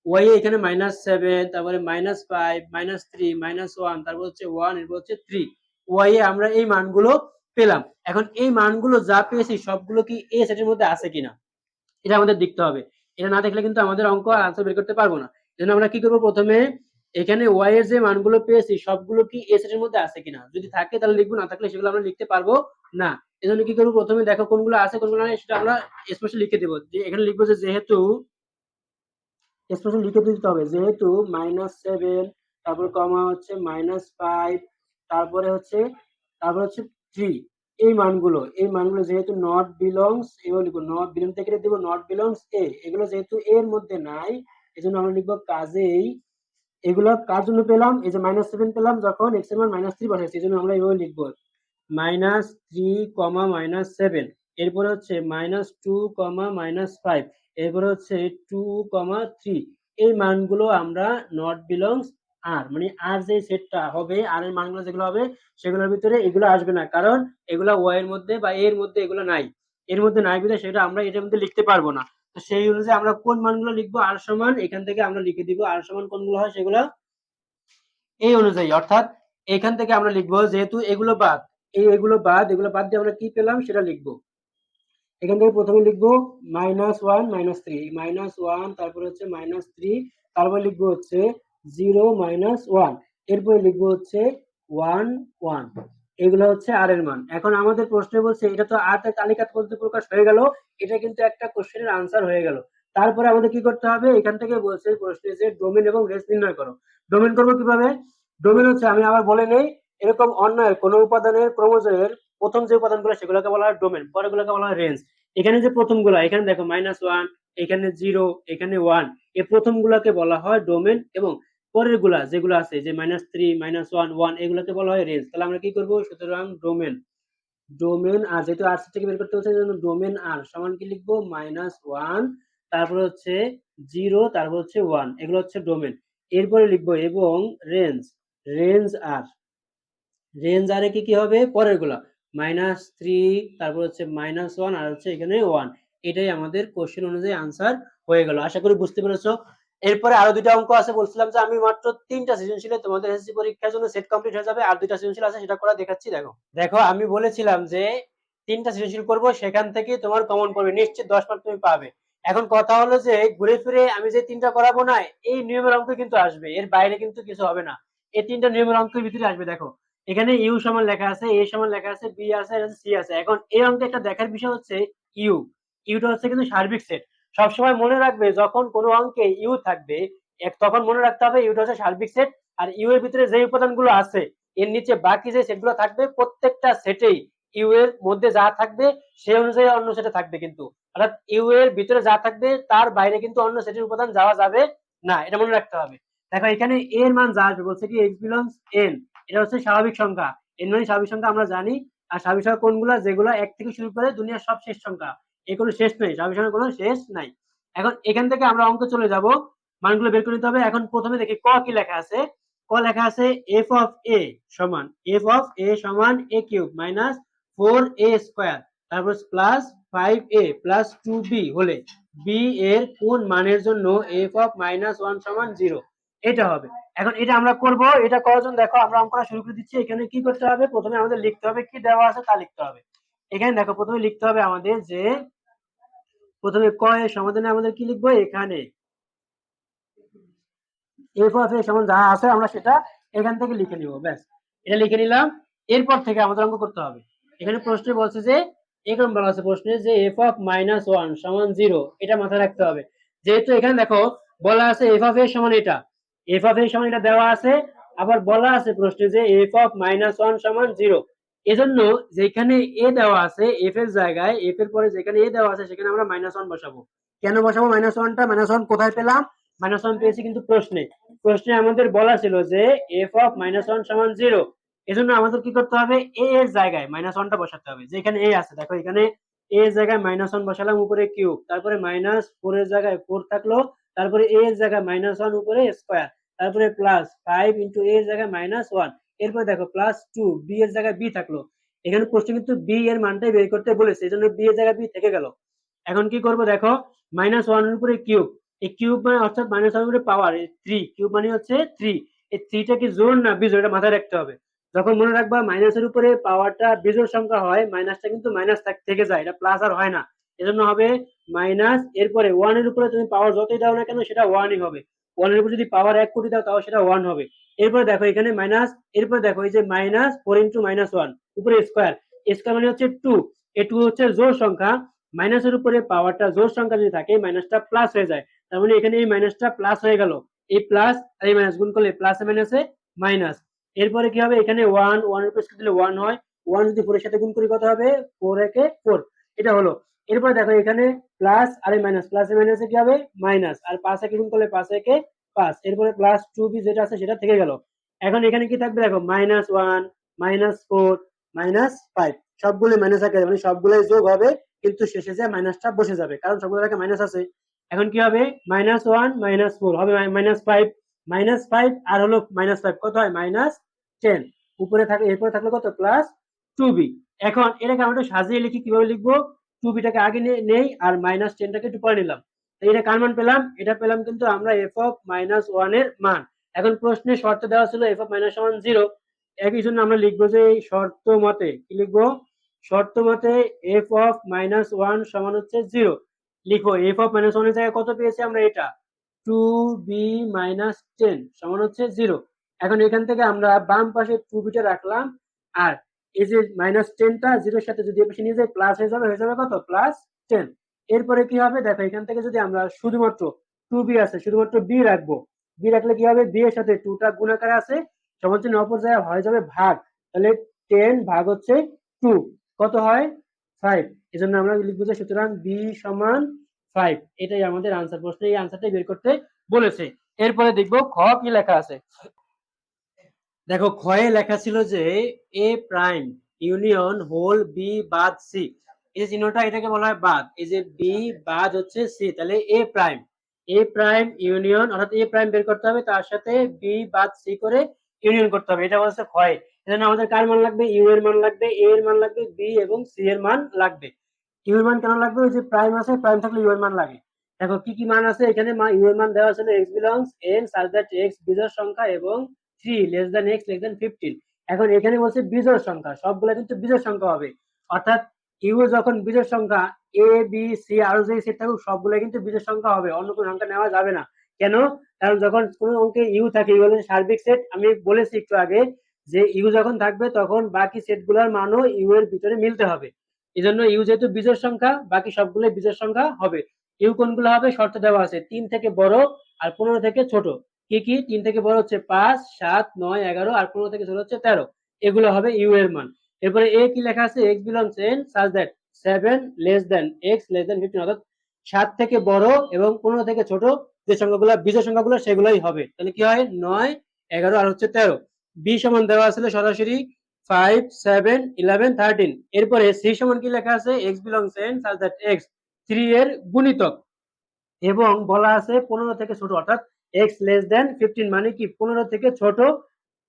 A: ওয়াই এখানে -7, তারপরে -5, -3, -1, তারপর হচ্ছে 1, এরপর হচ্ছে 3। ওয়াই এ আমরা এই মানগুলো পেলাম। এখন এই মানগুলো যা পেয়েছি সবগুলো কি এই সেটের মধ্যে আছে কিনা এটা আমাদের দেখতে হবে। এটা না দেখলে কিন্তু আমাদের অঙ্ক আর আনসার বের করতে পারবো না। এজন্য আমরা কি করবো, প্রথমে এখানে ওয়াই এর যে মানগুলো পেয়েছি সবগুলো কি এ সেটের মধ্যে আছে কিনা, যদি থাকে তাহলে লিখবো, না থাকলে সেগুলো আমরা লিখতে পারবো না। এজন্য কি করবো, প্রথমে দেখো কোনগুলো আছে কোনগুলো নাই সেটা আমরা স্পেশালি লিখে দেবো। যে এখানে লিখবো যে যেহেতু, স্পেশালি লিখে দিতে হবে যেহেতু -7, তারপর কমা হচ্ছে -5, তারপরে হচ্ছে তারপর হচ্ছে 3, এই মানগুলো যেহেতু নট বিলংস, এগুলো লিখবো নট বিলং থেকে দিব নট বিলংস এ, এগুলো যেহেতু এর মধ্যে নাই এজন্য আমরা লিখবো কাজেই এগুলো কার জন্য পেলাম, এই যে -7 পেলাম যখন এক্স এর মান -3 বসাইছি, এই জন্য আমরা এইভাবে লিখবো -3, এরপরে হচ্ছে -2, -5, এরপরে হচ্ছে 2, 3। এই মানগুলো আমরা নট বিলংস আর, মানে আর যে সেটটা হবে, আর এর মানগুলো যেগুলো হবে সেগুলোর ভিতরে এগুলো আসবে না, কারণ এগুলো ওয়াই এর মধ্যে বা এর মধ্যে এগুলো নাই, এর মধ্যে নাই বিধায় সেটা আমরা এটার মধ্যে লিখতে পারবো না। তো সেই অনুযায়ী আমরা কোন মানগুলো লিখবো, আর সমান এখান থেকে আমরা লিখে দিব আর সমান কোনগুলো হয় সেগুলো এই অনুযায়ী, অর্থাৎ এখান থেকে আমরা লিখবো যেহেতু এগুলো বাদ, এগুলো বাদ দিয়ে আমরা কি পেলাম সেটা লিখবো। এখান থেকে প্রথমে লিখবো -1, -3, -1, তারপর হচ্ছে -3, তারপর লিখবো হচ্ছে 0, -1, এরপরে লিখবো হচ্ছে 1, 1। এগুলো হচ্ছে আর এর মান। এখন আমাদের প্রশ্নে বলছে এটা তো আর তালিকা পদ্ধতি প্রকাশ হয়ে গেল, এটা কিন্তু একটা কোশ্চেনের আনসার হয়ে গেল। তারপরে আমাদের কি করতে হবে, এখান থেকে বলছে প্রশ্নে যে ডোমেন এবং রেঞ্জ নির্ণয় করো। ডোমেন করবো কিভাবে, ডোমেন হচ্ছে আমি আবার বলে নেই, এরকম অন্যের কোনো উপাদানের ক্রোমোজোমের প্রথম যে উপাদানগুলো সেগুলোকে বলা হয় ডোমেন, পরেরগুলোকে বলা হয় রেঞ্জ। এখানে যে প্রথমগুলো, এখানে দেখো -1, এখানে 0, এখানে 1, এই প্রথমগুলোকে বলা হয় ডোমেন, এবং পরের গুলা যেগুলো আছে যে -3, -1, 1, এগুলোকে বলা হয় রেঞ্জ। তাহলে আমরা কি করব, সুতরাং ডোমেন, আর যেহেতু আর থেকে বের করতে হচ্ছে জন্য ডোমেন আর সমান কি লিখবো, -1, তারপর হচ্ছে 0, তারপর হচ্ছে 1, এগুলো হচ্ছে ডোমেন। এরপরে লিখবো এবং রেঞ্জ, রেঞ্জ আর, রেঞ্জ আরে কি কি হবে পরের গুলা, -3, তারপর হচ্ছে -1, আর হচ্ছে এখানে 1। এটাই আমাদের কোশ্চেন অনুযায়ী আনসার হয়ে গেল। আশা করি বুঝতে পেরেছো। এরপরে আরো দুইটা অঙ্ক আছে, বলছিলাম যে আমি মাত্র 3টা সৃজনশীলে তোমাদের এসএসসি পরীক্ষার জন্য সেট কমপ্লিট হয়ে যাবে, আর দুইটা সৃজনশীল আছে সেটা করে দেখাচ্ছি। দেখো দেখো আমি বলেছিলাম যে 3টা সৃজনশীল করব, সেখান থেকে তোমার কমন পড়বে নিশ্চিত 10 মার্ক তুমি পাবে। এখন কথা হলো যে ঘুরে ফিরে আমি যে 3টা করাবো না, এই নিয়মের অঙ্ক কিন্তু আসবে, এর বাইরে কিন্তু কিছু হবে না, এই 3টা নিয়মের অঙ্কের ভিতরে আসবে। দেখো এখানে ইউ সমান লেখা আছে, এ সমান লেখা আছে, বি আছে, সি আছে। এখন এই অঙ্কে একটা দেখার বিষয় হচ্ছে ইউ, ইউটা হচ্ছে কিন্তু সার্বিক সেট। সবসময় মনে রাখবে যখন কোনো অঙ্কে ইউ থাকবে তখন মনে রাখতে হবে ইউটা হচ্ছে সার্বিক সেট, আর ইউ এর ভিতরে যে উপাদানগুলো আছে এর নিচে বাকি যে সেটগুলো থাকবে প্রত্যেকটা সেটেই ইউ এর মধ্যে যা থাকবে সেই অনুযায়ী অন্য সেটে থাকবে, কিন্তু অর্থাৎ ইউ এর ভিতরে যা থাকবে তার বাইরে কিন্তু অন্য সেটের উপাদান যাওয়া যাবে না, এটা মনে রাখতে হবে। দেখো এখানে এর মান যা আসবে বলছে কি এক্স বিলংস এন, এটা হচ্ছে স্বাভাবিক সংখ্যা, এন মানে স্বাভাবিক সংখ্যা আমরা জানি। আর স্বাভাবিক সংখ্যা কোনগুলা, যেগুলো 1 থেকে শুরু করে দুনিয়ার সব শেষ সংখ্যা, এর কোনো শেষ নেই, স্বাভাবিক সংখ্যার কোনো শেষ নাই। এখন এখান থেকে আমরা অঙ্ক চলে যাব, মানগুলো বের করে নিতে হবে। এখন প্রথমে দেখি ক কি লেখা আছে, ক লেখা আছে এফ অফ এ সমান, এ কিউব মাইনাস 4a স্কয়ার, তারপর প্লাস 5a প্লাস 2b হলে বি এর কোন মানের জন্য f(-1) সমান 0, এটা হবে। এখন এটা আমরা করব, এটা করার জন্য দেখো আমরা অঙ্কটা শুরু করে দিচ্ছি। এখানে কি করতে হবে, প্রথমে আমাদের লিখতে হবে কি দেওয়া আছে তা লিখতে হবে। এখানে দেখো প্রথমে লিখতে হবে আমাদের যে, প্রথমে ক এর সমাধানে আমাদের কি লিখবো, এখানে এফ অফ এ সমান যা আছে আমরা সেটা এখান থেকে লিখে নিব, ব্যাস এটা লিখে নিলাম। এরপর থেকে আমাদের অঙ্ক করতে হবে। এখানে প্রশ্নে বলছে যে, এরকম বলা আছে প্রশ্নে যে f(-1) সমান 0, এটা মাথায় রাখতে হবে। যেহেতু এখানে দেখো বলা আছে এফ অফ এ সমান এটা, এফ অফ এ সমান এটা দেওয়া আছে, আবার বলা আছে প্রশ্নে যে f(-1) সমান 0। এজন্য যেখানে এ দেওয়া আছে এফ এর জায়গায়, এফ এর পরে যেখানে এ দেওয়া আছে সেখানে আমরা -1 বসাবো। কেন বসাবো -1টা, -1 কোথায় পেলাম, -1 পেয়েছি কিন্তু প্রশ্নে, প্রশ্নে আমাদের বলা ছিল যে f(-1) সমান 0। এজন্য আমাদের কি করতে হবে, এ এর জায়গায় -1টা বসাতে হবে। যেখানে এ আছে দেখো এখানে এ এর জায়গায় -1 বসালাম, উপরে কিউব, তারপরে -4 এর জায়গায় 4 থাকলো, তারপরে এ এর জায়গায় -1 উপরে স্কয়ার, তারপরে প্লাস 5 ইনটু এ এর জায়গায় -1, এরপরে দেখো প্লাস 2 বি এর জায়গায় বি থাকলো। এখানে প্রশ্ন কিন্তু বি এর মানটাই বের করতে বলেছে, এজন্য বি এর জায়গায় বি থেকে গেল। এখন কি করব দেখো, -1 এর উপরে কিউব, এই কিউব মানে অর্থাৎ -1 এর উপরে পাওয়ার 3, কিউব মানে হচ্ছে 3। এই 3টা কি জোড় না বিজোড়, এটা মাথায় রাখতে হবে। যখন মনে রাখবা মাইনাসের উপরে পাওয়ারটা বিজোড় সংখ্যা হয়, মাইনাসটা কিন্তু মাইনাস থেকে যায়, এটা প্লাস আর হয় না। এজন্য হবে মাইনাস, এরপরে 1 এর উপরে তুমি পাওয়ার যতই দাও না কেন সেটা 1ই হবে। 1 এর উপরে যদি পাওয়ার 1 কোটি দাও তাও সেটা 1 হবে। এরপরে দেখো এখানে মাইনাস, এরপরে দেখো এই যে -4 ইন্টু -1 উপরে স্কোয়ার, স্কোয়ার মানে হচ্ছে 2, এই 2 হচ্ছে জোড় সংখ্যা। মাইনাসের উপরে পাওয়ারটা জোড় সংখ্যা যদি থাকে মাইনাসটা প্লাস হয়ে যায়, তার মানে এখানে এই মাইনাসটা প্লাস হয়ে গেল। এই প্লাস আর এই মাইনাস গুণ করলে প্লাস মাইনাসে মাইনাস। এরপরে কি হবে, এখানে 1, 1 এর উপর স্কয়ার দিলে 1 হয়, 1 যদি 4 এর সাথে গুণ করি কত হবে, 4 একে 4, এটা হলো। এরপরে দেখো এখানে প্লাস আর মাইনাস, প্লাস মাইনাসে কি হবে মাইনাস, আর 5 একে গুণ করলে 5 একে 5, এরপরে প্লাস 2b যেটা আছে সেটা থেকে গেল। এখন এখানে কি থাকবে দেখো, -1, -4, -5, সবগুলো মাইনাস আকারে, মানে সবগুলোই যোগ হবে, কিন্তু শেষে যে মাইনাসটা বসে যাবে কারণ সবগুলোর আগে মাইনাস আছে। এখন কি হবে, -1, -4 হবে -5, -5 আর হলো -5 কত হয় -10, উপরে থাকলে এরপরে থাকলে কত +2b। এখন এটাকে আমরা একটু সাজিয়ে লিখি, কিভাবে লিখবো, 2bটাকে আগে নেই আর -10টাকে একটু পরে নিলাম। এটা কার মান পেলাম, এটা পেলাম কিন্তু আমরা f(-1) এর মান। এখন প্রশ্নে শর্ত দেওয়া ছিল f(-1) 0, একই জন্য আমরা লিখবো যে এই শর্ত মতে, কি লিখবো, শর্ত মতে f(-1) সমান হচ্ছে 0। লিখো f(-1) এর জায়গায় কত পেয়েছি আমরা, এটা 2b-10 সমান হচ্ছে 0। এখন এখান থেকে আমরা বাম পাশে 2bটা রাখলাম, আর এই যে -10টা 0 এর সাথে যদি এ পাশে নিয়ে যাই প্লাস হয়ে যাবে কত +10। এরপরে কি হবে দেখো, এখান থেকে যদি আমরা শুধুমাত্র 2b আছে শুধুমাত্র b রাখবো, b রাখলে কি হবে, b এর সাথে 2টা গুণ আকারে আছে, সমান চিহ্ন অপর জায়গায় হয়ে যাবে ভাগ, তাহলে 10 ভাগ হচ্ছে 2 কত হয় 5। এজন্য আমরা লিখবো যে সুতরাং b সমান 5, এটাই আমাদের আনসার। প্রশ্নে এই আনসারটাই বের করতে বলেছে। এরপরে দেখবো খ কি লেখা আছে। দেখো ক্ষয়ে লেখা ছিল যে এ প্রাইম ইউনিয়ন হোল বি বাদ সি, এই যে চিহ্নটা এটাকে বলা হয় বাদ, এই যে বি বাদ হচ্ছে সি, তাহলে এ প্রাইম ইউনিয়ন, অর্থাৎ এ প্রাইম বের করতে হবে, তার সাথে বি বাদ সি করে ইউনিয়ন করতে হবে, এটা বলছে ক্ষয়। এজন্য আমাদের কার মান লাগবে, ইউ এর মান লাগবে, এ এর মান লাগবে, বি এবং সি এর মান লাগবে। ইউ এর মান কেন লাগবে, ওই যে প্রাইম আছে, প্রাইম থাকলে ইউ এর মান লাগে। দেখো কি কি মান আছে এখানে, ইউ এর মান দেওয়া ছিল x belongs n such that x বিজোড় সংখ্যা এবং 3 less than x less than 15। এখন এখানে বলছে বিজোড় সংখ্যা, সবগুলো কিন্তু বিজোড় সংখ্যা হবে, অর্থাৎ ইউ যখন বিজোড় সংখ্যা, এ বি সি আরো যে সেট থাকুক সবগুলো কিন্তু বিজোড় সংখ্যা হবে, অন্য কোনো সংখ্যা নেওয়া যাবে না। কেন, কারণ যখন কোনো অঙ্কে ইউ থাকে, ইউ হলো সার্বিক সেট, আমি বলেছি একটু আগে যে ইউ যখন থাকবে তখন বাকি সেটগুলোর মানও ইউ এর ভিতরে মিলতে হবে। এই জন্য ইউ যেহেতু বিজোড় সংখ্যা, বাকি সবগুলো বিজোড় সংখ্যা হবে। ইউ কোনগুলো হবে, শর্ত দেওয়া আছে 3 থেকে বড় আর 15 থেকে ছোট। কি কি, 3 থেকে বড় হচ্ছে 5, 7, 9, 11 আর 15 থেকে ছোট হচ্ছে 13, এগুলো হবে ইউ এর মান। এরপরে এ কি লেখা আছে, x belongs n such that 7 less than x less than 15, অর্থাৎ 7 থেকে বড় এবং 15 থেকে ছোট যে সংখ্যাগুলো বিজোড় সংখ্যাগুলো সেগুলোই হবে। তাহলে কি হয়, 9, 11 আর হচ্ছে 13। বি সমান দেওয়া আছে সরাসরি 5, 7, 11, 13। এরপরে সি সমান কি লেখা আছে, x belongs n such that x 3 এর গুণিতক এবং বলা আছে 15 থেকে ছোট, অর্থাৎ x লেস দেন 15 মানে কি 15 থেকে ছোট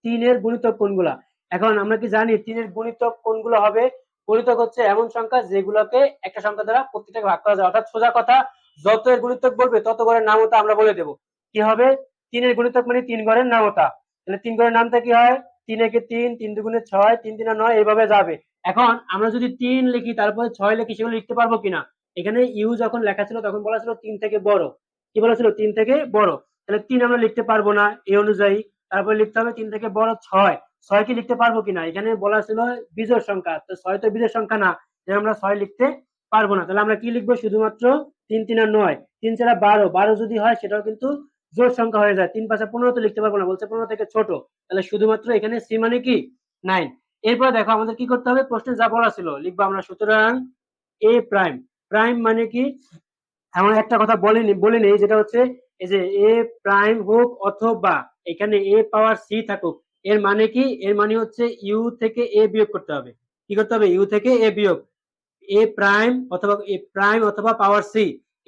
A: 3 এর গুণিতক কোনগুলা। এখন আমরা কি জানি 3 এর গুণিতক কোনগুলো হবে, গুণিতক হচ্ছে এমন সংখ্যা যেগুলোকে একটা সংখ্যা দ্বারা প্রত্যেকটাকে ভাগ করা যায়, অর্থাৎ সোজা কথা যত এর গুণিতক বলবে তত ঘরের নামতা আমরা বলে দেব। কি হবে, 3 এর গুণিতক মানে 3 ঘরের নামতা, তাহলে 3 ঘরের নামতা কি হয়, 3 একে 3, 3 দুগুণে 6, 3 তিনে 9, এইভাবে যাবে। এখন আমরা যদি 3 লিখি তারপরে 6 লিখি, সেগুলো লিখতে পারবো কিনা, এখানে ইউ যখন লেখা ছিল তখন বলা ছিল 3 থেকে বড়, কি বলা ছিল 3 থেকে বড়, তাহলে 3 আমরা লিখতে পারবো না এই অনুযায়ী, তারপর লিখতে হবে 3 থেকে বড় 6, 6 কি লিখতে পারবো কিনা, এখানে বলা ছিল বিজোড় সংখ্যা, তো 6 তো বিজোড় সংখ্যা না, আমরা 6 লিখতে পারবো না। তাহলে আমরা কি লিখবো, শুধুমাত্র 3 3 আর 9, 3 ছাড়া 12, 12 যদি হয় সেটাও কিন্তু জোড় সংখ্যা হয়ে যায়, 3 5 15 তো লিখতে পারবো না, বলছে 15 থেকে ছোট, তাহলে শুধুমাত্র এখানে সি মানে কি 9। এরপর দেখো আমাদের কি করতে হবে, প্রশ্নে যা বলা ছিল লিখবো আমরা, সুতরাং এ প্রাইম, প্রাইম মানে কি, এমন একটা কথা বলিনি যেটা হচ্ছে এই যে এ প্রাইম হোক অথবা এখানে এ পাওয়ার সি থাকুক, এর মানে কি, এর মানে হচ্ছে ইউ থেকে এ বিয়োগ করতে হবে। কি করতে হবে, ইউ থেকে এ বিয়োগ, এ প্রাইম অথবা পাওয়ার সি,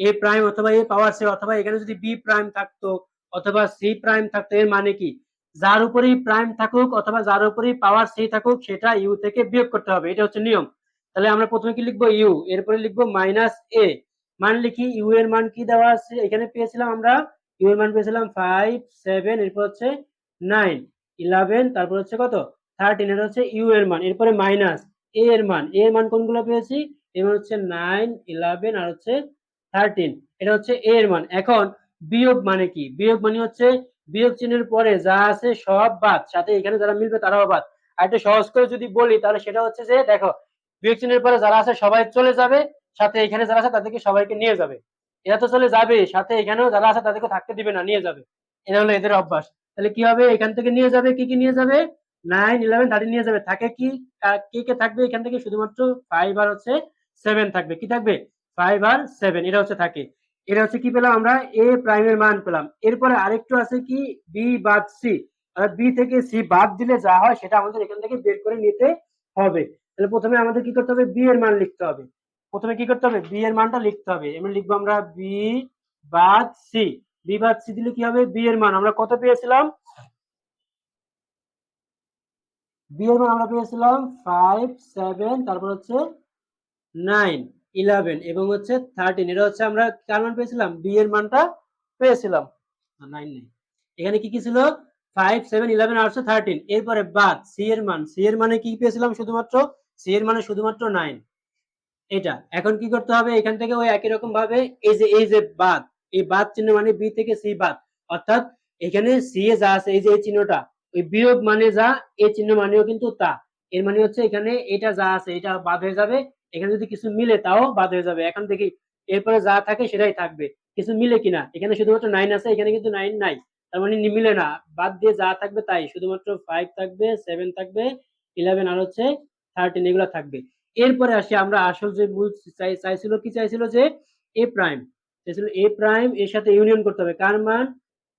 A: এ প্রাইম অথবা এ পাওয়ার সি, অথবা এখানে যদি বি প্রাইম থাকতো অথবা সি প্রাইম থাকতো, এর মানে কি, যার উপরেই প্রাইম থাকুক অথবা যার উপরেই পাওয়ার সি থাকুক সেটা ইউ থেকে বিয়োগ করতে হবে, এটা হচ্ছে নিয়ম। তাহলে আমরা প্রথমে কি লিখবো, ইউ, এরপরে লিখবো মাইনাস এ, মান লিখি। ইউ এর মান কি দেওয়া আছে এখানে পেয়েছিলাম আমরা, ইউ এর মান পেয়েছিলাম 5 7, এরপর হচ্ছে 9 11, তারপর হচ্ছে কত 13, এটা হচ্ছে ইউ এর মান। এরপরে মাইনাস এ এর মান, এ এর মান কোনগুলো পেয়েছি, এর হচ্ছে 9 11 আর হচ্ছে 13, এটা হচ্ছে এ এর মান। এখন বিয়োগ মানে কি, বিয়োগ মানে হচ্ছে বিয়োগ চিহ্নের পরে যা আছে সব বাদ, সাথে এখানে যারা মিলবে তারাও বাদ। আর একটু সহজ করে যদি বলি তাহলে সেটা হচ্ছে যে দেখো, বিয়োগ চিহ্নের পরে যারা আছে সবাই চলে যাবে, সাথে এখানে যারা আছে তাদেরকে সবাইকে নিয়ে যাবে। এরা তো চলে যাবে, সাথে এখানেও যারা আছে তাদেরকে থাকতে দিবে না, নিয়ে যাবে। এটা হলো এদের অভ্যাস। তাহলে কি হবে, এখান থেকে নিয়ে যাবে, কি কি নিয়ে যাবে, 9 11 13 নিয়ে যাবে। থাকে কি, কে কে থাকবে এখান থেকে, শুধুমাত্র 5 আর হচ্ছে 7 থাকবে। কি থাকবে, 5 আর 7, এটা হচ্ছে থাকে। এটা হচ্ছে কি পেলাম আমরা, এ প্রাইমের মান পেলাম। এরপরে আরেকটু আছে কি, বি বাদ সি, বি থেকে সি বাদ দিলে যা হয় সেটা আমাদের এখান থেকে বের করে নিতে হবে। তাহলে প্রথমে আমাদের কি করতে হবে, বি এর মান লিখতে হবে। প্রথমে কি করতে হবে, বি এর মানটা লিখতে হবে। এমনি লিখবো আমরা বি বাদ সি। বি বাদ সি দিলে কি হবে, বি এর মান আমরা কত পেয়েছিলাম, বি এর মান আমরা পেয়েছিলাম 5 7, তারপর হচ্ছে 9 11 এবং হচ্ছে 13, এটা হচ্ছে আমরা কার মান পেয়েছিলাম, বি এর মানটা পেয়েছিলাম। 9 নেই, এখানে কি কি ছিল, 5 7 11 আর হচ্ছে 13। এরপরে বাদ সি এর মান, সি এর মানে কি পেয়েছিলাম, শুধুমাত্র সি এর মানে শুধুমাত্র 9, এটা। এখন কি করতে হবে, এখান থেকে ওই একই রকম ভাবে এই যে বাদ, এই বাদ চিহ্ন মানে বি থেকে সি বাদ, অর্থাৎ এখানে সি এ যা আছে এই যে এই চিহ্নটা, ওই বিয়োগ মানে যা, এই চিহ্ন মানেও কিন্তু তা। এর মানে হচ্ছে এখানে এটা যা আছে এটা বাদ হয়ে যাবে, এখানে যদি কিছু মিলে তাও বাদ হয়ে যাবে। এখন দেখি এরপরে যা থাকে সেটাই থাকবে, কিছু মিলে কিনা। এখানে শুধুমাত্র 9 আছে, এখানে কিন্তু 9 নাই, তার মানে মিলে না। বাদ দিয়ে যা থাকবে তাই, শুধুমাত্র 5 থাকবে, 7 থাকবে, 11 আর হচ্ছে 13, এগুলো থাকবে। এরপরে আসি আমরা আসল যে মূল চাইছিল, কি চাইছিল যে এ প্রাইম, চাইছিল এ প্রাইম এর সাথে ইউনিয়ন করতে হবে কার মান,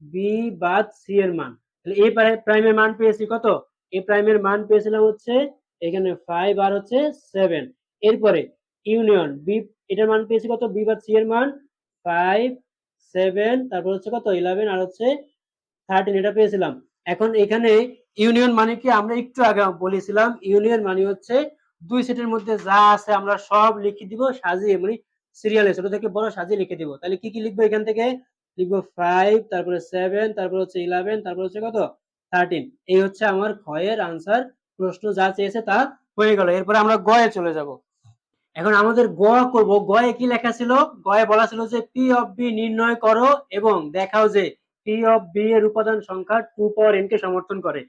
A: বি বাদ সি এর মান। তাহলে এ প্রাইমের মান পেয়েছি কত, এ প্রাইমের মান পেয়েছিলাম হচ্ছে এখানে 5 আর হচ্ছে 7। এরপরে ইউনিয়ন বি, এটার মান পেয়েছি কত, বি বাদ সি এর মান 5 7, তারপর হচ্ছে কত 11 আর হচ্ছে 13, এটা পেয়েছিলাম। এখন এখানে ইউনিয়ন মানে কি, আমরা একটু আগে বলেছিলাম ইউনিয়ন মানে হচ্ছে দুই সেটের মধ্যে যা আছে আমরা সব লিখে দিব সাজিয়ে, মানে সিরিয়ালে ছোট থেকে বড় সাজিয়ে লিখে দিব। তাহলে কি কি লিখবো, এখান থেকে লিখবো 5, তারপরে 7, তারপর হচ্ছে 11, তারপর হচ্ছে কত 13। এই হচ্ছে আমার ক্ষয়ের আনসার। প্রশ্ন যা চেয়েছে তা হয়ে গেল। এরপরে আমরা গয়ে চলে যাব। এখন আমাদের গ করব, গয়ে কি লেখা ছিল, গয়ে বলা ছিল যে পি অফ বি নির্ণয় করো এবং দেখাও যে পি অফ বি এর উপাদান সংখ্যা 2 পাওয়ার n কে সমর্থন করে।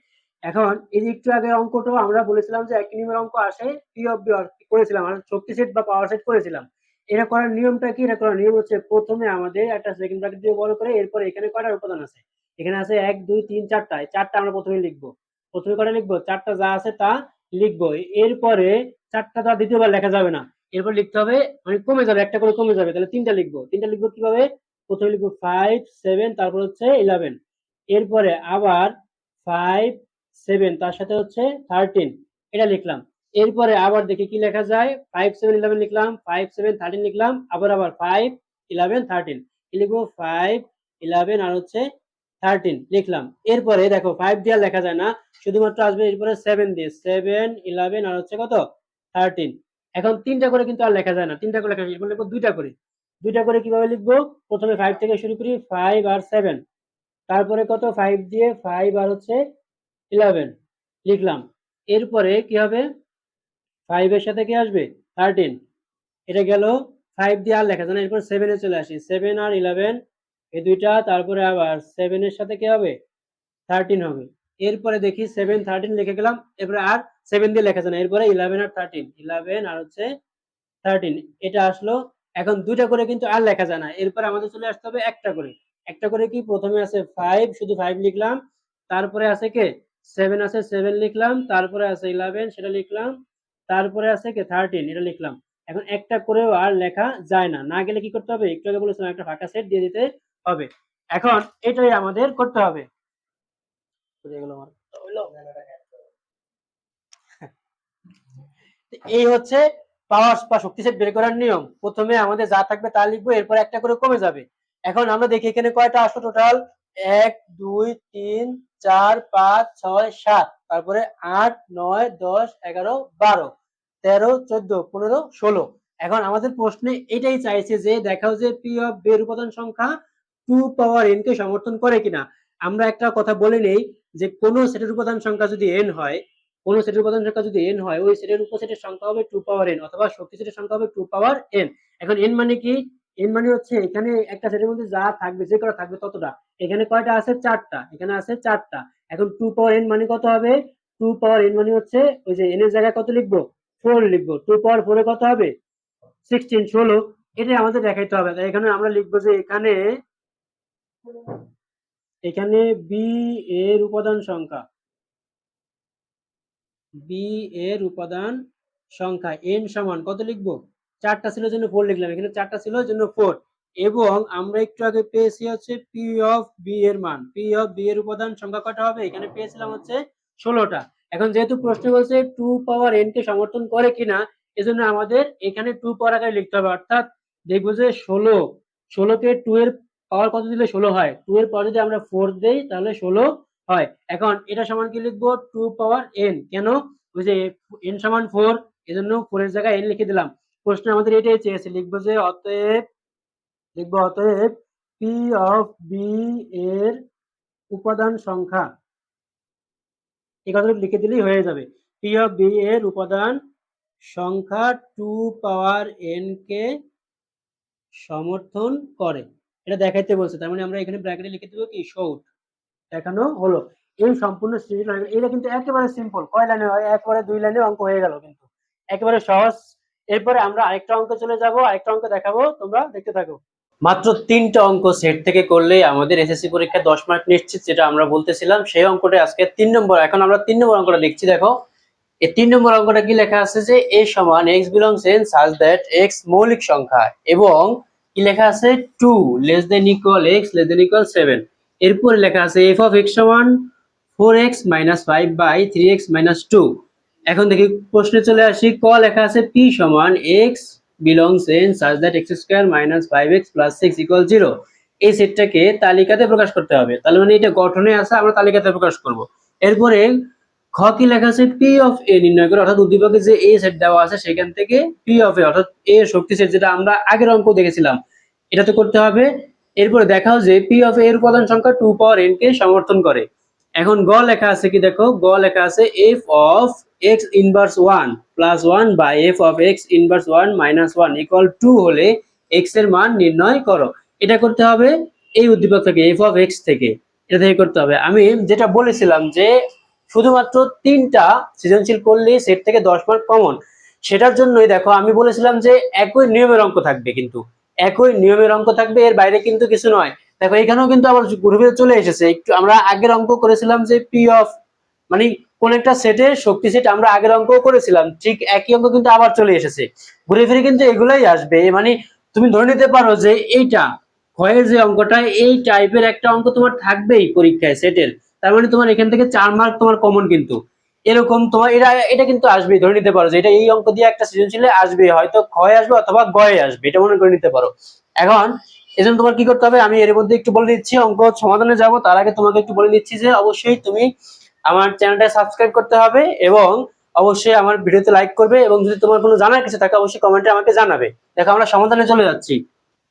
A: এখন এই যে একটু আগে অঙ্কটাও আমরা বলেছিলাম যে একই নিয়মের অঙ্ক আসে, পি অফ বি করেছিলাম, আমরা শক্তি সেট বা পাওয়ার সেট করেছিলাম। এটা করার নিয়মটা কি, এটা করার নিয়ম হচ্ছে প্রথমে আমাদের একটা সেকেন্ড ব্র্যাকেট দিয়ে বড় করে, এরপরে এখানে কয়টা উপাদান আছে, এখানে আছে 1 2 3 4টা, এই চারটা আমরা প্রথমে লিখবো। প্রথমে কয়টা লিখবো, চারটা যা আছে তা লিখবো। এরপরে চারটা তো আর দ্বিতীয়বার লেখা যাবে না, এরপর লিখতে হবে, মানে কমে যাবে, একটা করে কমে যাবে। তাহলে তিনটা লিখবো, তিনটা লিখবো কিভাবে, প্রথমে লিখবো 5 7, তারপর হচ্ছে 11, এরপরে আবার 5 7 তার সাথে হচ্ছে 13, এটা লিখলাম। এরপরে আবার দেখি কি লেখা যায়, 5 7 11 লিখলাম, 5 7 13 লিখলাম, আবার 5 11 13 লিখবো, 5 11 আর হচ্ছে 13 লিখলাম। এরপরে দেখো 5 দিয়ে লেখা যায় না, শুধুমাত্র আসবে এরপরে 7 দিয়ে, 7 11 আর হচ্ছে কত 13। এখন তিনটা করে কিন্তু আর লেখা যায় না, তিনটা করে লেখা, এরপর লিখবো দুইটা করে। দুইটা করে কিভাবে লিখবো, প্রথমে 5 থেকে শুরু করি, 5 আর 7, তারপরে কত 5 দিয়ে 5 আর হচ্ছে 11 লিখলাম। এরপরে কি হবে, 5 এর সাথে কি আসবে 13, এটা গেল। 5 দিয়ে আর লেখা যায় না, এরপর 7 এ চলে আসি, 7 আর 11 এই দুইটা, তারপরে আবার 7 এর সাথে কি হবে 13 হবে। এরপরে দেখি 7 13 লিখে গেলাম, এরপরে আর 7 দিয়ে লেখা যায় না, এরপরে 11 আর 13, 11 আর হচ্ছে 13, এটা আসলো। এখন দুইটা করে কিন্তু আর লেখা যায় না, এরপর আমাদের চলে আসতে হবে একটা করে। একটা করে কি, প্রথমে আছে 5, শুধু 5 লিখলাম, তারপরে আছে কে 7 আছে 7 লিখলাম, তারপরে আছে 11 সেটা লিখলাম, তারপরে আছে কে 13, এটা লিখলাম। এখন একটা করেও আর লেখা যায় না, না গেলে কি করতে হবে, একটু আগে বলেছিলাম একটা ফাঁকা সেট দিয়ে দিতে হবে। এখন এটাই আমাদের করতে হবে। এই হচ্ছে পাওয়ার বা শক্তি সেট বের করার নিয়ম। প্রথমে আমাদের যা থাকবে তা লিখবো, এরপর একটা করে কমে যাবে। এখন আমরা দেখি এখানে কয়টা আসলো টোটাল, 1 2 3 4 5 6 7, তারপরে 8 9 10 11 12 13 14 15 16। এখন আমাদের প্রশ্নে এটাই চাইছে যে দেখাও যে পি অফ বি এর উপাদান সংখ্যা 2 পাওয়ার n কে সমর্থন করে কিনা। আমরা একটা কথা বলে নেই যে কোন সেটের উপাদান সংখ্যা যদি n হয়, কোন সেটের উপাদান সংখ্যা যদি n হয়, ওই সেটের উপসেটের সংখ্যা হবে 2 পাওয়ার n, অথবা শক্তি সেটের সংখ্যা হবে 2 পাওয়ার n। এখন n মানে কি? n মানে হচ্ছে এখানে একটা সেটের মধ্যে যা থাকবে, যে কটা থাকবে ততটা। এখানে কয়টা আছে? 4টা। এখানে আছে 4টা। এখন 2 পাওয়ার n মানে কত হবে? 2 পাওয়ার n মানে হচ্ছে ওই যে n এর জায়গায় কত লিখবো? 4 লিখবো। 2 পাওয়ার 4 এ কত হবে? 16, 16। এটাই আমাদের দেখাইতে হবে। তাই এখানে আমরা লিখবো যে এখানে এখানে বি এর উপাদান সংখ্যা, বি এর উপাদান সংখ্যা n সমান কত লিখবো? 4টা ছিল জন্য 4 লিখলাম, এখানে 4টা ছিল জন্য 4। এবং আমরা একটু আগে পেয়েছি হচ্ছে পি অফ বি এর মান, পি অফ বি এর উপাদান সংখ্যা কটা হবে? এখানে পেয়েছিলাম হচ্ছে 16টা। এখন যেহেতু প্রশ্ন বলছে 2 পাওয়ার n কে সমর্থন করে কিনা, এজন্য আমাদের এখানে 2 পাওয়ার আকারে লিখতে হবে। অর্থাৎ দেখবো যে 16 কে 2 এর পাওয়ার কত দিলে 16 হয়? 2 এর পর যদি আমরা 4 দেই তাহলে 16 হয়। এখন এটা সমান কি লিখবো? 2 পাওয়ার n। কেন? ওই যে n সমান 4, এজন্য 4 এর জায়গায় n লিখে দিলাম। প্রশ্ন আমাদের এটাই চেয়েছে, লিখবো যে অতএব পি অফ বি এর উপাদান সংখ্যা, এই কথাটা লিখে দিলেই হয়ে যাবে। পি অফ বি এর উপাদান সংখ্যা 2 পাওয়ার n কে সমর্থন করে, এটা দেখাইতে বলছে। তার মানে আমরা এখানে ব্র্যাকেটে লিখে দেবো কি? শোড। দেখানো হলো। এই সম্পূর্ণ সিরিজটা এটা কিন্তু একেবারে সিম্পল। কয় লাইনে হয়? একবারে 2 লাইনে অঙ্ক হয়ে গেল কিন্তু, একেবারে সহজ। এরপরে আমরা আরেকটা অঙ্ক চলে যাব, আরেকটা অঙ্ক দেখাবো, তোমরা দেখতে থাকো। মাত্র 3টা অঙ্ক সেট থেকে করলেই আমাদের এসএসসি পরীক্ষায় 10 মার্ক নিশ্চিত, যেটা আমরা বলতেছিলাম। সেই অঙ্কটা আজকে 3 নম্বর। এখন আমরা 3 নম্বর অঙ্কটা দেখছি। দেখো এই 3 নম্বর অঙ্কটা কি লেখা আছে যে a সমান x belongs in such that x মৌলিক সংখ্যা, এবং কি লেখা আছে 2 less than equal x less than equal 7। এরপরে লেখা আছে f of x সমান 4x minus 5 by 3x minus 2। এখন দেখি প্রশ্নে চলে আসি। ক লেখা আছে p সমান x belongs in such that x square minus 5x plus 6 equal 0। এই সেটটাকে তালিকাতে প্রকাশ করতে হবে। তাহলে মানে এটা গঠনে আছে, আমরা তালিকাতে প্রকাশ করব। এরপরে খ কি লেখা আছে? পি অফ এ নির্ণয় করে, অর্থাৎ উদ্দীপকে যে এ সেট দেওয়া আছে সেখান থেকে পি অফ এ অর্থাৎ এ শক্তি সেট, যেটা আমরা আগের অঙ্ক দেখেছিলাম, এটা তো করতে হবে। এরপরে দেখাও যে পি অফ এর উপাদান সংখ্যা 2 পাওয়ার n কে সমর্থন করে। এখন গ লেখা আছে কি? দেখো গ লেখা আছে F of X inverse 1 plus 1 by F of X inverse 1 minus 1 equal 2 হলে এক্স এর মান নির্ণয় করো। এটা করতে হবে এই উদ্দীপক থেকে, এফ অফ এক্স থেকে, এটা থেকে করতে হবে। আমি যেটা বলেছিলাম যে শুধুমাত্র 3টা সৃজনশীল করলেই সেট থেকে 10 মার্ক কমন, সেটার জন্যই দেখো আমি বলেছিলাম যে একই নিয়মের অঙ্ক থাকবে, কিন্তু একই নিয়মের অঙ্ক থাকবে, এর বাইরে কিন্তু কিছু নয়। দেখো এখানেও কিন্তু আবার গ্রুপে চলে এসেছে। একটু আমরা আগের অঙ্ক করেছিলাম যে পি অফ মানে কোন একটা সেটের শক্তি সেট, আমরা আগের অঙ্ক করেছিলাম, ঠিক একই অঙ্ক কিন্তু আবার চলে এসেছে। ঘুরে ফিরে কিন্তু এগুলাই আসবে। মানে তুমি ধরে নিতে পারো যে এইটা ক্ষয়ের যে অঙ্কটা, এই টাইপের একটা অঙ্ক তোমার থাকবেই পরীক্ষায় সেটের। তার মানে তোমার এখান থেকে 4 মার্ক তোমার কমন, কিন্তু এরকম তোমার এটা কিন্তু আসবে। ধরে নিতে পারো যে এটা এই অঙ্ক দিয়ে একটা সৃজনশীলে আসবে, হয়তো ক্ষয় আসবে অথবা গয়ে আসবে, এটা মনে করে নিতে পারো। এখন এজন্য তোমার কি করতে হবে, আমি এর মধ্যে একটু বলে দিচ্ছি। অঙ্ক সমাধানে যাব তার আগে তোমাকে একটু বলে দিচ্ছি যে অবশ্যই তুমি আমার চ্যানেলটা সাবস্ক্রাইব করতে হবে, এবং অবশ্যই আমার ভিডিওতে লাইক করবে, এবং যদি তোমার কোনো জানার কিছু থাকে অবশ্যই কমেন্টে আমাকে জানাবে। দেখো আমরা সমাধানে চলে যাচ্ছি।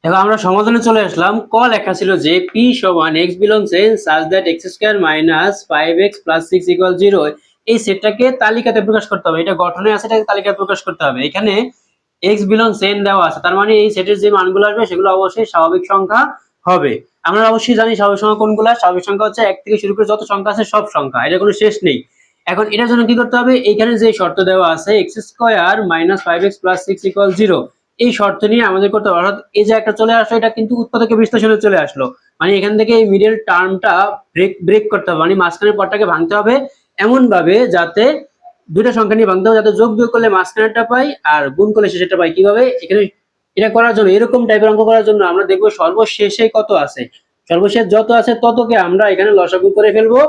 A: এবার আমরা সমাধানে চলে আসলাম। ক লেখা ছিল যে p সমান x belongs in such that x square minus 5x plus 6 equal 0। এই সেটটাকে তালিকাতে প্রকাশ করতে হবে। এটা গঠনে আছে, এটাকে তালিকাতে প্রকাশ করতে হবে। এখানে x belongs in দেওয়া আছে, তার মানে এই সেটের যে মানগুলো আসবে সেগুলো অবশ্যই স্বাভাবিক সংখ্যা হবে। আমরা অবশ্যই জানি স্বাভাবিক সংখ্যা কোনগুলো। স্বাভাবিক সংখ্যা হচ্ছে 1 থেকে শুরু করে যত সংখ্যা আছে সব সংখ্যা, এটা কোনো শেষ নেই। এখন এটার জন্য কি করতে হবে? এইখানে যে শর্ত দেওয়া আছে x square minus 5x plus 6 equal 0, এই শর্ত নিয়ে আমাদের করতে হবে। অর্থাৎ এই যে একটা চলে আসলো, এটা কিন্তু উৎপাদকে বিশ্লেষণে চলে আসলো। মানে এখান থেকে এই মিডল টার্মটা ব্রেক করতে হবে, মানে মাঝখানের পদটাকে ভাঙতে হবে এমন ভাবে যাতে দুইটা সংখ্যা নিয়ে ভাঙতে হবে, যাতে যোগ বিয়োগ করলে মাঝখানেরটা পাই আর গুণ করলে শেষেরটা পাই। কিভাবে? এখানে এটা করার জন্য, এরকম টাইপের অঙ্ক করার জন্য আমরা দেখবো সর্বশেষে কত আছে, সর্বশেষ যত আছে ততকে আমরা এখানে লসাগু করে ফেলবো,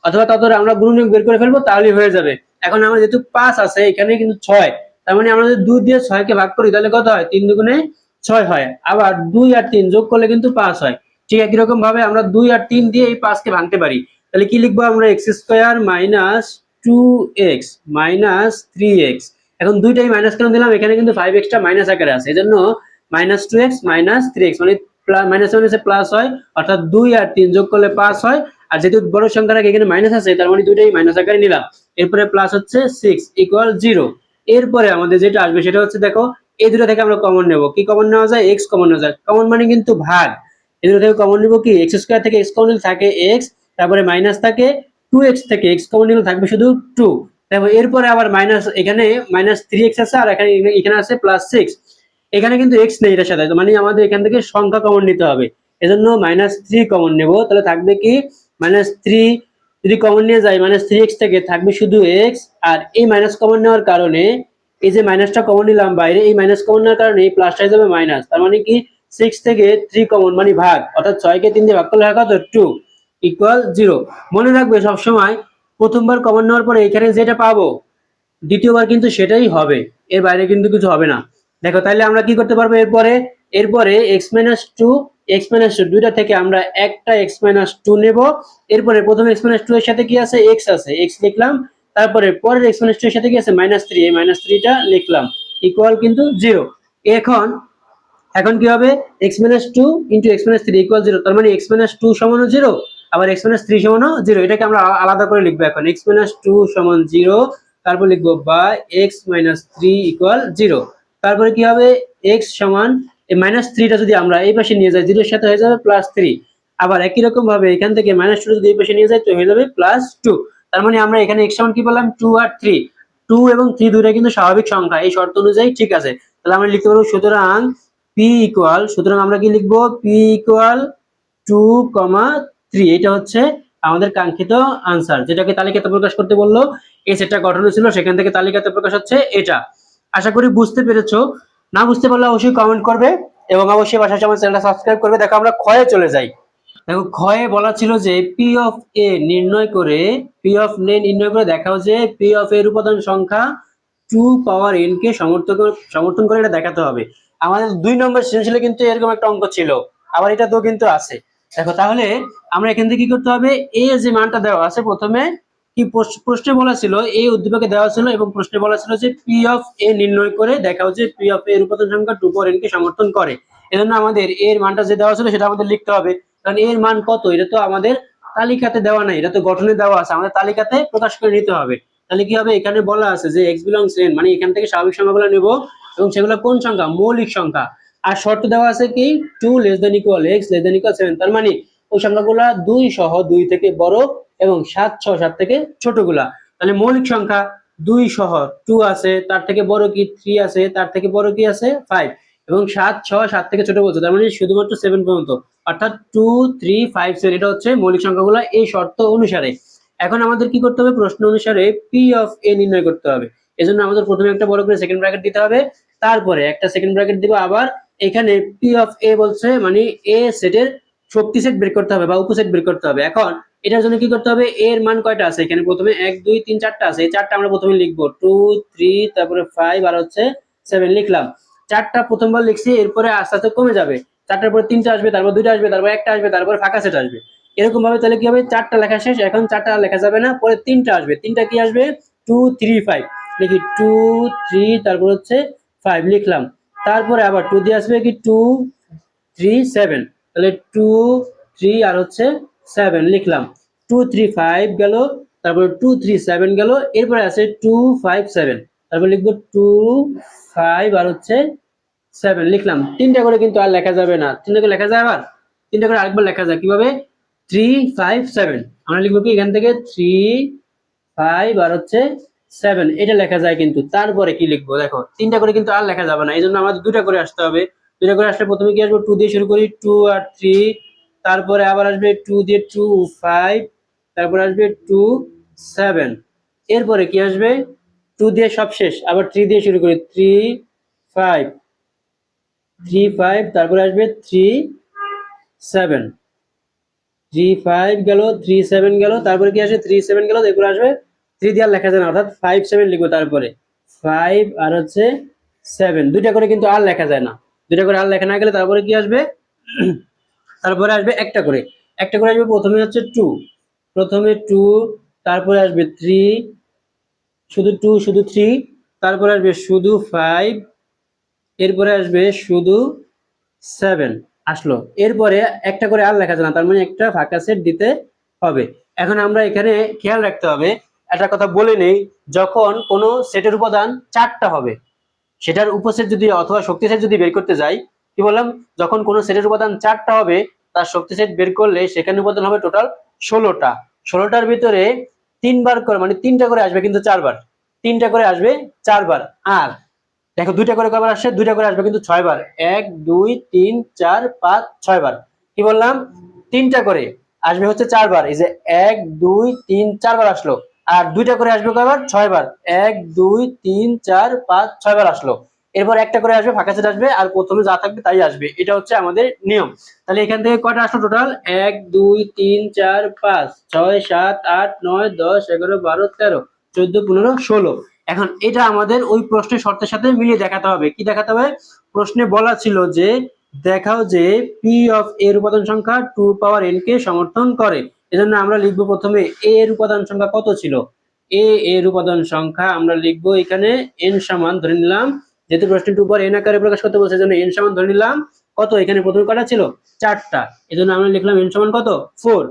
A: অথবা তত আমরা গুণনীয়ক বের করে ফেলবো, তাহলেই হয়ে যাবে। এখন আমরা যেহেতু 5 আছে, এখানে কিন্তু 6, তার মানে আমরা যদি 2 দিয়ে 6 কে ভাগ করি তাহলে কত হয়? 3 দুগুণে 6 হয়। আবার 2 আর 3 যোগ করলে কিন্তু 5 হয়। ঠিক একই রকম ভাবে আমরা 2 আর 3 দিয়ে এই 5 কে ভাঙতে পারি। তাহলে কি লিখবো আমরা? x square minus 2x minus 3x এখন দুইটাই মাইনাস কেন দিলাম, এখানে কিন্তু 5x টা মাইনাস আকারে আছে, এজন্য -2x -3x মানে মাইনাস মাইনাসে প্লাস হয়, অর্থাৎ 2 আর 3 যোগ করলে 5 হয়। আর যেহেতু বড় সংখ্যাটা এখানে মাইনাস আছে, তার মানে দুইটাই মাইনাস আকারে নিলাম। এরপরে প্লাস হচ্ছে 6 = 0। এরপরে আমাদের যেটা আসবে সেটা হচ্ছে, দেখো এই দুটো থেকে আমরা কমন নেব। কি কমন নেওয়া যায়? x কমন নেওয়া যায়। কমন মানে কিন্তু ভাগ। এই দুটো থেকে কমন নিব কি, x² থেকে x কমন নিলে থাকে x, তারপরে মাইনাস থাকে 2x থেকে x কমন নিলে থাকবে শুধু 2। দেখো এরপরে আবার মাইনাস, এখানে -3x আছে আর এখানে আছে +6। এখানে কিন্তু x নেই এটার সাথে, মানে আমাদের এখান থেকে সংখ্যা কমন নিতে হবে। এজন্য -3 কমন নেব, তাহলে থাকবে কি -3। যদি কমন নিয়ে যাই -3x থেকে থাকবে শুধু x। আর এই মাইনাস কমন নেওয়ার কারণে, এই যে মাইনাসটা কমন নিলাম বাইরে, এই মাইনাস কমন নেওয়ার কারণে এই প্লাসটা হয়ে যাবে মাইনাস। তার মানে কি 6 থেকে 3 কমন মানে ভাগ, অর্থাৎ 6 কে 3 দিয়ে ভাগ করলে হয় কত? 2 = 0। মনে রাখবে সব সময় প্রথমবার কমন নেওয়ার পরে এখানে যেটা পাবো দ্বিতীয়বার কিন্তু সেটাই হবে, এর বাইরে কিন্তু কিছু হবে না। দেখো তাহলে আমরা কি করতে পারবো এরপরে x-2 দুইটা থেকে আমরা একটা x-2 নেব। এরপরে প্রথম x-2 এর সাথে কি আছে? x আছে, x লিখলাম। তারপরে পরের x-2 এর সাথে কি আছে? -3, এই -3টা লিখলাম, ইকুয়াল কিন্তু 0। এখন এখন কি হবে? x-2 * x-3 = 0। তার মানে x-2 সমান 0, আবার x-3 সমান 0। এটাকে আমরা আলাদা করে লিখবো। এখন x-2 সমান 0, তারপর লিখবো বা x-3 = 0। তারপরে কি হবে? x সমান এই -3টা যদি আমরা এই পাশে নিয়ে যাই, 0 এর সাথে হয়ে যাবে +3। আবার একই রকম ভাবে এখান থেকে -2 যদি এই পাশে নিয়ে যাই তো হয়ে যাবে +2। তার মানে আমরা এখানে x সমান কি পেলাম? 2 আর 3। 2 এবং 3 দুইটা কিন্তু স্বাভাবিক সংখ্যা, এই শর্ত অনুযায়ী ঠিক আছে। তাহলে আমরা লিখতে পারবো সুতরাং সুতরাং আমরা কি লিখবো? p = 2, 3। এটা হচ্ছে আমাদের কাঙ্ক্ষিত আনসার, যেটাকে তালিকাতে প্রকাশ করতে বললো। এই সেটটা গঠন ছিল, সেখান থেকে তালিকাতে প্রকাশ হচ্ছে এটা। আশা করি বুঝতে পেরেছো। না বুঝতে পারলে অবশ্যই কমেন্ট করবে এবং অবশ্যই বাসায় আমার চ্যানেলটা সাবস্ক্রাইব করবে। দেখো আমরা ক্ষয়ে চলে যাই। দেখো ক্ষয়ে বলা ছিল যে p(a) নির্ণয় করে দেখাও যে p(a) এর উপাদান সংখ্যা 2n কে সমর্থন করে এটা দেখাতে হবে। আমাদের 2 নম্বর সৃজনশীলে কিন্তু এরকম একটা অঙ্ক ছিল, আবার এটা তো কিন্তু আছে। দেখো তাহলে আমরা এখান থেকে কি করতে হবে? a যে মানটা দেওয়া আছে, প্রথমে কি প্রশ্নে বলা ছিল, a উদ্দীপকে দেওয়া ছিল এবং প্রশ্নে বলা ছিল যে p(a) নির্ণয় করে দেখাও যে p(a) এর উপাদান সংখ্যা 2n কে সমর্থন করে। এজন্য আমাদের a এর মানটা যে দেওয়া ছিল সেটা আমাদের লিখতে হবে। কারণ এর মান কত এটা তো আমাদের তালিকাতে দেওয়া নাই, এটা তো গঠনে দেওয়া আছে, আমাদের তালিকাতে প্রকাশ করে নিতে হবে। তাহলে কি হবে? এখানে বলা আছে যে x belongs n, মানে এখান থেকে স্বাভাবিক সংখ্যাগুলো নেব এবং সেগুলো কোন সংখ্যা? মৌলিক সংখ্যা। আর শর্ত দেওয়া আছে কি 2 ≤ x ≤ 7। তার মানে ওই সংখ্যাগুলা 2 সহ 2 থেকে বড় এবং 7 সহ 7 থেকে ছোটগুলা। তাহলে মৌলিক সংখ্যা 2 সহ 2 আছে, তার থেকে বড় কি 3 আছে, তার থেকে বড় কি আছে 5, এবং 7 সহ 7 থেকে ছোট বলছে, তার মানে শুধুমাত্র 7 পর্যন্ত, অর্থাৎ 2 3 5 7। এটা হচ্ছে মৌলিক সংখ্যাগুলো এই শর্ত অনুসারে। এখন আমাদের কি করতে হবে? প্রশ্ন অনুসারে p(a) নির্ণয় করতে হবে। এজন্য আমাদের প্রথমে একটা বড় করে সেকেন্ড ব্র্যাকেট দিতে হবে, তারপরে একটা সেকেন্ড ব্র্যাকেট দিব। আবার এখানে p(a) বলছে মানে a সেটের শক্তি সেট বের করতে হবে বা উপসেট বের করতে হবে। এখন এটার জন্য কি করতে হবে? a এর মান কয়টা আছে? এখানে প্রথমে 1 2 3 4টা আছে, এই চারটা আমরা প্রথমে লিখবো। 2 3 তারপরে 5 আর হচ্ছে 7 লিখলাম। চারটা প্রথমবার লিখছি, এরপরে আস্তে আস্তে কমে যাবে। চারটার পর 3টা আসবে, তারপর 2টা আসবে, তারপর একটা আসবে, তারপর ফাঁকা সেট আসবে। এরকম ভাবে তাহলে কি হবে? 4টা লেখা শেষ, এখন 4টা লেখা যাবে না, পরে 3টা আসবে। 3টা কি আসবে? 2 3 5 লিখি, 2 3 তারপর হচ্ছে 5 লিখলাম। তারপরে আবার 2 দিয়ে আসবে কি 2 3 7, তাহলে 2 3 আর হচ্ছে 7 লিখলাম। 2 3 5 গেল, তারপর 2 3 7 গেল, এরপরে আছে 2 5 7, তারপর লিখবো 2 5 আর হচ্ছে 7 লিখলাম। 3টা করে কিন্তু আর লেখা যাবে না। 3টা করে লেখা যায় আবার? 3টা করে আরেকবার লেখা যায় কিভাবে? 3 5 7। আমরা লিখবো কি এখান থেকে 3 5 আর হচ্ছে 7, এটা লেখা যায় কিন্তু। তারপরে কি লিখবো? দেখো 3টা করে কিন্তু আর লেখা যাবে না, এইজন্য আমাদের 2টা করে আসতে হবে। 2টা করে আসলে প্রথমে কি আসবে? 2 দিয়ে শুরু করি, 2 আর 3, তারপরে আবার আসবে 2 দিয়ে 2 5, তারপর আসবে 2 7, এরপরে কি আসবে? 2 দিয়ে সব শেষ, আবার 3 দিয়ে শুরু করি, 3 5 3 5, তারপরে আসবে 3 7, 3 5 গেল, 3 7 গেল, তারপরে কি আসবে? 3 7 গেল, এরপর আসবে 3 দিয়ে আর লেখা যায় না, অর্থাৎ 5 7 লিখবো। তারপরে 5 আর হচ্ছে 7, 2টা করে কিন্তু আর লেখা যায় না। 2টা করে আর লেখা না গেলে তারপরে কি আসবে? তারপরে আসবে একটা করে, একটা করে আসবে। প্রথমে হচ্ছে 2, প্রথমে 2, তারপরে আসবে 3, শুধু 2 শুধু 3, তারপরে আসবে শুধু 5, এরপরে আসবে শুধু 7 আসলো। এরপরে একটা করে আর লেখা যায় না, তার মানে একটা ফাঁকা সেট দিতে হবে। এখন আমরা এখানে খেয়াল রাখতে হবে, একটা কথা বলে নেই, যখন কোনো সেটের উপাদান 4টা হবে, সেটার উপসেট যদি অথবা শক্তি সেট যদি বের করতে যাই, কি বললাম, যখন কোনো সেটের উপাদান 4টা হবে তার শক্তি সেট বের করলে সেখানে উপাদান হবে টোটাল 16টা। 16টার ভিতরে 3বার করে মানে 3টা করে আসবে কিন্তু 4বার, 3টা করে আসবে 4বার। আর দেখো 2টা করে কয়বার আসছে, 2টা করে আসবে কিন্তু 6বার, 1 2 3 4 5 6বার। কি বললাম, 3টা করে আসবে হচ্ছে 4বার, এই যে 1 2 3 4বার আসলো। আর 2টা করে আসবে কয়বার, 6বার, 1 2 3 4 5 6বার আসলো। এরপর একটা করে আসবে ফাঁকা সেট আসবে, আর প্রথমে যা থাকবে তাই আসবে, এটা হচ্ছে আমাদের নিয়ম। তাহলে এখান থেকে কয়টা আসলো টোটাল, 1 2 3 4 5 6 7 8 9 10 11 12 13 14 15 16। এখন এটা আমাদের ওই প্রশ্নের শর্তের সাথে মিলিয়ে দেখাতে হবে। কি দেখাতে হবে, প্রশ্নে বলা ছিল যে দেখাও যে পি অফ এর উপাদান সংখ্যা 2 পাওয়ার n কে সমর্থন করে। এজন্য আমরা লিখব প্রথমে a এর উপাদান সংখ্যা কত ছিল, a এর উপাদান সংখ্যা আমরা লিখব এখানে n সমান, ধরে নিলাম যেহেতু প্রশ্নে 2 পাওয়ার n আকারে প্রকাশ করতে বলছে এজন্য n সমান ধরে নিলাম কত, এখানে প্রথমে কয়টা ছিল, 4টা, এজন্য আমরা লিখলাম n সমান কত, 4।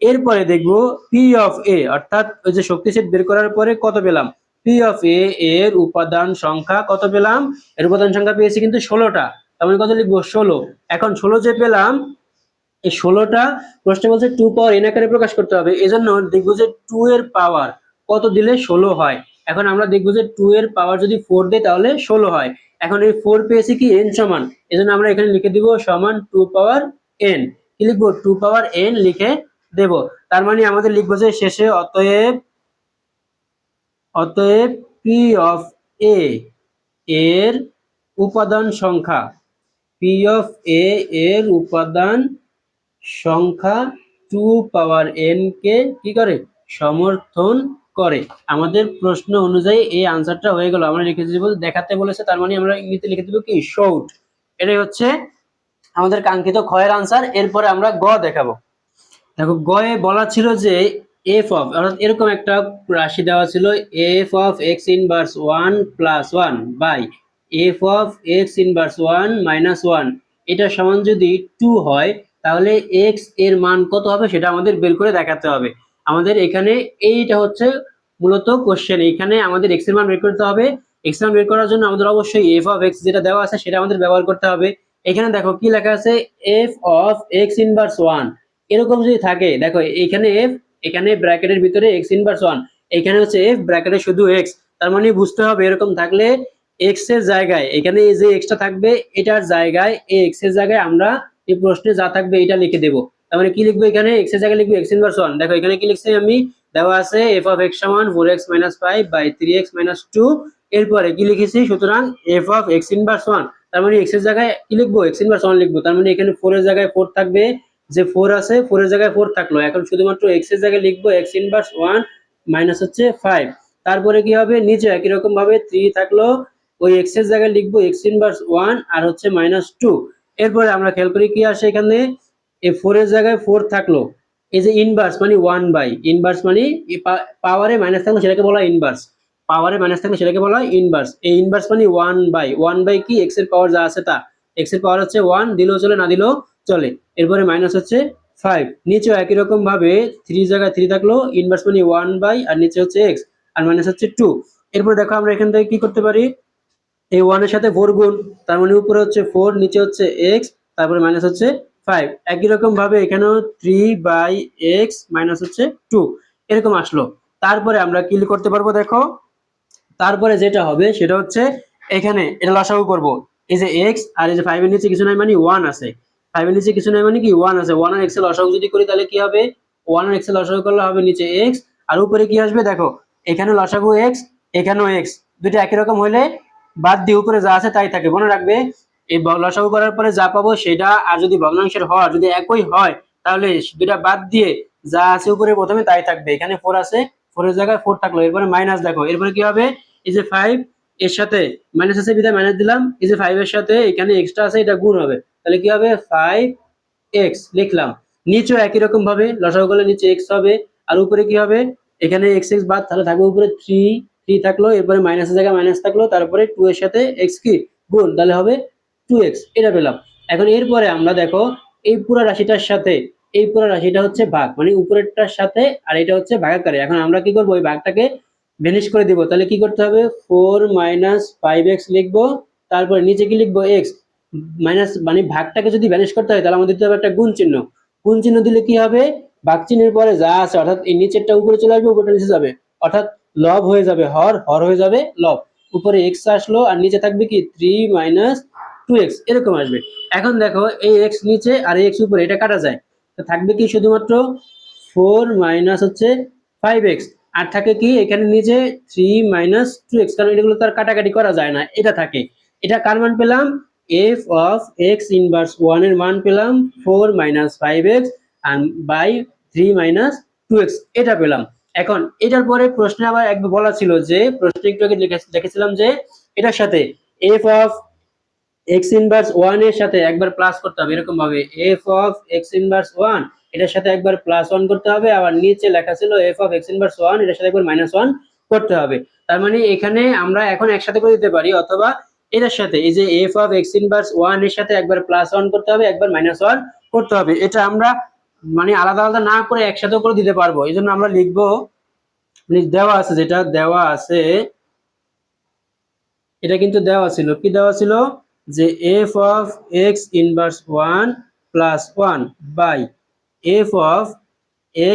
A: এরপরে দেখব পি অফ এ, অর্থাৎ ওই যে শক্তি সেট বের করার পরে কত পেলাম, পি অফ এ এর উপাদান সংখ্যা কত পেলাম, এর উপাদান সংখ্যা পেয়েছি কিন্তু 16টা, তার মানে কত লিখবো, 16। এখন 16 যে পেলাম, এই 16টা প্রশ্নে বলছে 2 পাওয়ার n আকারে প্রকাশ করতে হবে, এজন্য দেখবো যে 2 এর পাওয়ার কত দিলে 16 হয়। এখন আমরা দেখবো যে 2 এর পাওয়ার যদি 4 দেই তাহলে 16 হয়। এখন এই 4 পেয়েছি কি n সমান, এজন্য আমরা এখানে লিখে দিব সমান 2 পাওয়ার n। কি লিখবো, 2 পাওয়ার n লিখে দেব। তার মানে আমাদের লিখবো যে শেষে অতএব, অতএব পি অফ এ এর উপাদান সংখ্যা, পি অফ এ এর উপাদান সংখ্যা 2 পাওয়ার n কে কি করে, সমর্থন করে। আমাদের প্রশ্ন অনুযায়ী এই আনসারটা হয়ে গেল। আমরা লিখে দিব, দেখাতে বলেছে তার মানে আমরা ইংরেজিতে লিখে দিব কি, শোড। এটাই হচ্ছে আমাদের কাঙ্ক্ষিত ক্ষয়ের আনসার। এরপরে আমরা গ দেখাবো। দেখো গয়ে বলা ছিল যে এফ অফ, অর্থাৎ এরকম একটা রাশি দেওয়া ছিল, F of X inverse 1 plus 1 by F of X inverse 1 minus 1, এটা সমান যদি 2 হয় তাহলে এক্স এর মান কত হবে সেটা আমাদের বের করে দেখাতে হবে। আমাদের এখানে এইটা হচ্ছে মূলত কোশ্চেন, এখানে আমাদের এক্স এর মান বের করতে হবে। এক্স এর মান বের করার জন্য আমাদের অবশ্যই এফ অফ এক্স যেটা দেওয়া আছে সেটা আমাদের ব্যবহার করতে হবে। এখানে দেখো কি লেখা আছে, এফ অফ এক্স ইনভার্স 1, এরকম যদি থাকে, দেখো এখানে এফ, এখানে ব্র্যাকেটের ভিতরে এক্স ইনভার্স 1, এখানে হচ্ছে এফ ব্র্যাকেটে শুধু এক্স, তার মানে বুঝতে হবে এরকম থাকলে এক্স এর জায়গায় এখানে এই যে এক্সটা থাকবে এটার জায়গায় এই এক্স এর জায়গায় আমরা এই প্রশ্নে যা থাকবে এটা লিখে দেব। তার মানে কি লিখবো, এখানে এক্স এর জায়গায় লিখবো এক্স ইনভার্স 1। দেখো এখানে কি লিখছি আমি, দেওয়া আছে এফ অফ এক্স সমান 4x - 5 বাই 3x - 2। এরপরে কি লিখেছি, সুতরাং এফ অফ এক্স ইনভার্স 1, তার মানে এক্স এর জায়গায় কি লিখবো, এক্স ইনভার্স 1 লিখবো। তার মানে এখানে 4 এর জায়গায় 4 থাকবে, যে 4 আছে 4 এর জায়গায় 4 থাকলো, এখন শুধুমাত্র x এর জায়গায় লিখবো x ইনভার্স 1 মাইনাস হচ্ছে 5। তারপরে কি হবে, নিচে একই রকম ভাবে 3 থাকলো, ওই x এর জায়গায় লিখবো x ইনভার্স 1 আর হচ্ছে -2। এরপরে আমরা খেয়াল করি কি আসে, এখানে এই 4 এর জায়গায় 4 থাকলো, এই যে ইনভার্স মানে 1 বাই, ইনভার্স মানে পাওয়ারে মাইনাস থাকলে সেটাকে বলা হয় ইনভার্স, পাওয়ারে মাইনাস থাকলে সেটাকে বলা হয় ইনভার্স। এই ইনভার্স মানে 1 বাই কি, x এর পাওয়ার যা আছে তা, x এর পাওয়ার হচ্ছে 1, দিলেও চলে না দিলেও চলে। এরপরে মাইনাস হচ্ছে 5, নিচেও একই রকম ভাবে 3 জায়গায় 3 থাকলো, ইনভার্স মানে 1 বাই, আর নিচে হচ্ছে x, আর মাইনাস হচ্ছে 2। এরপর দেখো আমরা এখান থেকে কি করতে পারি, এই 1 এর সাথে 4 গুণ, তার মানে উপরে হচ্ছে 4 নিচে হচ্ছে x, তারপরে মাইনাস হচ্ছে 5। একই রকম ভাবে এখানেও 3 বাই x মাইনাস হচ্ছে 2, এরকম আসলো। তারপরে আমরা কি করতে পারবো, দেখো তারপরে যেটা হবে সেটা হচ্ছে এখানে এটা লসাগু করব, এই যে x আর এই যে 5 এর নিচে কিছু নাই মানে 1 আছে, 5 এর নিচে কিছু নাই মানে কি 1 আছে, 1 আর x এর লসাগু যদি করি তাহলে কি হবে, 1 আর x এর লসাগু করলে হবে নিচে x, আর উপরে কি আসবে, দেখো এখানে লসাগু x, এখানেও x, দুটো একই রকম হলে বাদ দিয়ে উপরে যা আছে তাই থাকে। মনে রাখবে এই লসাগু করার পরে যা পাবো সেটা, আর যদি ভগ্নাংশের হর যদি একই হয় তাহলে দুটা বাদ দিয়ে যা আছে উপরে প্রথমে তাই থাকবে। এখানে 4 আছে, 4 এর জায়গায় 4 থাকলো, এরপরে মাইনাস, দেখো এরপরে কি হবে, এই যে 5 এর সাথে মাইনাস আছে বিধায় মাইনাস দিলাম, এই যে 5 এর সাথে এখানে এক্সট্রা আছে এটা গুণ হবে, তাহলে কি হবে 5x লিখলাম। নিচেও একই রকম ভাবে লসাগু করলে নিচে x হবে, আর উপরে কি হবে, এখানে x বাদ, তাহলে থাকবে উপরে 3 3 থাকলো, এরপরে মাইনাসের জায়গায় মাইনাস থাকলো, তারপরে 2 এর সাথে x কি গুণ, তাহলে হবে 2x, এটা পেলাম। এখন এরপরে আমরা দেখো এই পুরো রাশিটার সাথে এই পুরো রাশিটা হচ্ছে ভাগ, মানে উপরেরটার সাথে আর এটা হচ্ছে ভাগাকারে। এখন আমরা কি করব, ওই ভাগটাকে ভ্যানিশ করে দিব। তাহলে কি করতে হবে, 4 5x লিখবো, তারপরে নিচে কি লিখবো, x মাইনাস, মানে ভাগটাকে যদি ভ্যানিশ করতে হয় তাহলে আমাদের দিতে হবে একটা গুণ চিহ্ন। গুণ চিহ্ন দিলে কি হবে, ভাগ চিহ্নের পরে যা আছে অর্থাৎ এই নিচেরটা উপরে চলে আসবে, উপরটা নিচে যাবে, অর্থাৎ লব হয়ে যাবে হর, হর হয়ে যাবে লব। উপরে x আসলো আর নিচে থাকবে কি 3 2x, এরকম আসবে। এখন দেখো এই x নিচে আর এই x উপরে, এটা কাটা যায়, তো থাকবে কি শুধুমাত্র 4 হচ্ছে 5x, আর থাকে কি এখানে নিচে 3 2x, কারণ এগুলো তো আর কাটাকাটি করা যায় না, এটা থাকে। এটা কার মান পেলাম, f of x ইনভার্স 1 এর মান পেলাম 4 5x and by 3 2x, এটা পেলাম। এখন এটার পরে প্রশ্নে আবার একবার বলা ছিল যে, প্রশ্নে একটু আগে লিখেছিলাম যে এটার সাথে f of x ইনভার্স 1 এর সাথে একবার প্লাস করতে হবে, এরকম ভাবে f of x ইনভার্স 1 এটার সাথে একবার +1 করতে হবে, আবার নিচে লেখা ছিল f of x ইনভার্স 1 এটার সাথে একবার -1 করতে হবে। তার মানে এখানে আমরা এখন একসাথে করে দিতে পারি, অথবা এটার সাথে এই যে f of x ইনভার্স 1 এর সাথে একবার +1 করতে হবে, একবার -1 করতে হবে। এটা আমরা মানে আলাদা আলাদা না করে একসাথে করে দিতে পারবো। এইজন্য আমরা লিখবো, দেওয়া আছে, যেটা দেওয়া আছে এটা কিন্তু দেওয়া ছিল, কি দেওয়া ছিল যে f of x inverse 1 plus 1 by f of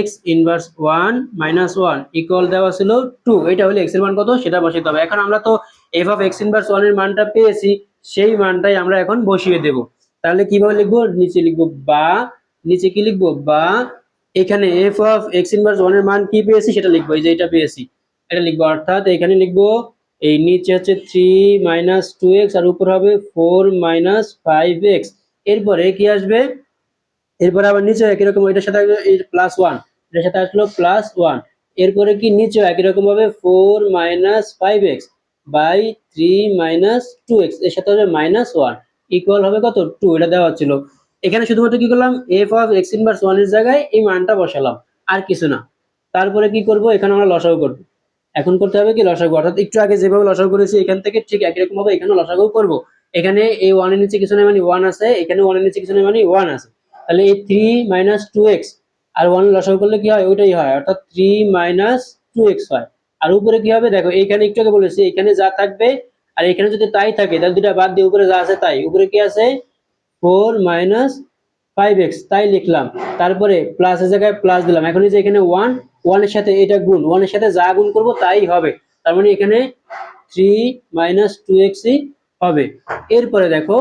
A: x inverse 1 minus 1 equal দেওয়া ছিল 2। এটা হলে x এর মান কত সেটা বসাতে হবে। এখন আমরা তো f of x ইনভার্স 1 এর মানটা পেয়েছি, সেই মানটাই আমরা এখন বসিয়ে দেব। তাহলে কিভাবে লিখবো, নিচে লিখবো বা, নিচে কি লিখবো বা, এখানে f of x ইনভার্স 1 এর মান কি পেয়েছি সেটা লিখবো, এই যে এটা পেয়েছি এটা লিখবো, অর্থাৎ এখানে লিখবো এই নিচে হচ্ছে 3 2x আর উপর হবে 4 5x। এরপরে কি আসবে, এরপরে আবার নিচে একই রকম এটার সাথে আসবে এই +1, এটার সাথে আসলো +1। এরপরে কি নিচে একই রকম ভাবে 4 5x বাই 3 2x, এর সাথে হবে -1 ইকুয়াল হবে কত, 2। এটা দেওয়া ছিল। এখানে শুধুমাত্র কি করলাম, f of x ইনভার্স 1 এর জায়গায় এই মানটা বসালাম, আর কিছু না। তারপরে কি করব, এখানে আমরা লসাগু করব। এখন করতে হবে কি লসাগু, অর্থাৎ একটু আগে যেভাবে লসাগু করেছি এখান থেকে ঠিক একই রকম ভাবে এখানে লসাগু করব। এখানে এই 1 এর নিচে কিছু নেই মানে 1 আছে, এখানে 1 এর নিচে কিছু নেই মানে 1 আছে। তাহলে এই 3 2x আর 1 লসাগু করলে কি হয়, ওইটাই হয়, অর্থাৎ 3 2x হয়। আর উপরে কি হবে দেখো, এইখানে একটু আগে বলেছি এখানে যা থাকবে আর এখানে যদি তাই থাকে তাহলে দুটা বাদ দিয়ে উপরে যা আছে তাই। উপরে কি আছে 4 5x, তাই লিখলাম, তারপরে প্লাসের জায়গায় প্লাস দিলাম। এখন এই যে এখানে 1 1 এর সাথে এটা গুণ, 1 এর সাথে যা গুণ করব তাই হবে, তার মানে এখানে 3 2x হবে। এরপরে দেখো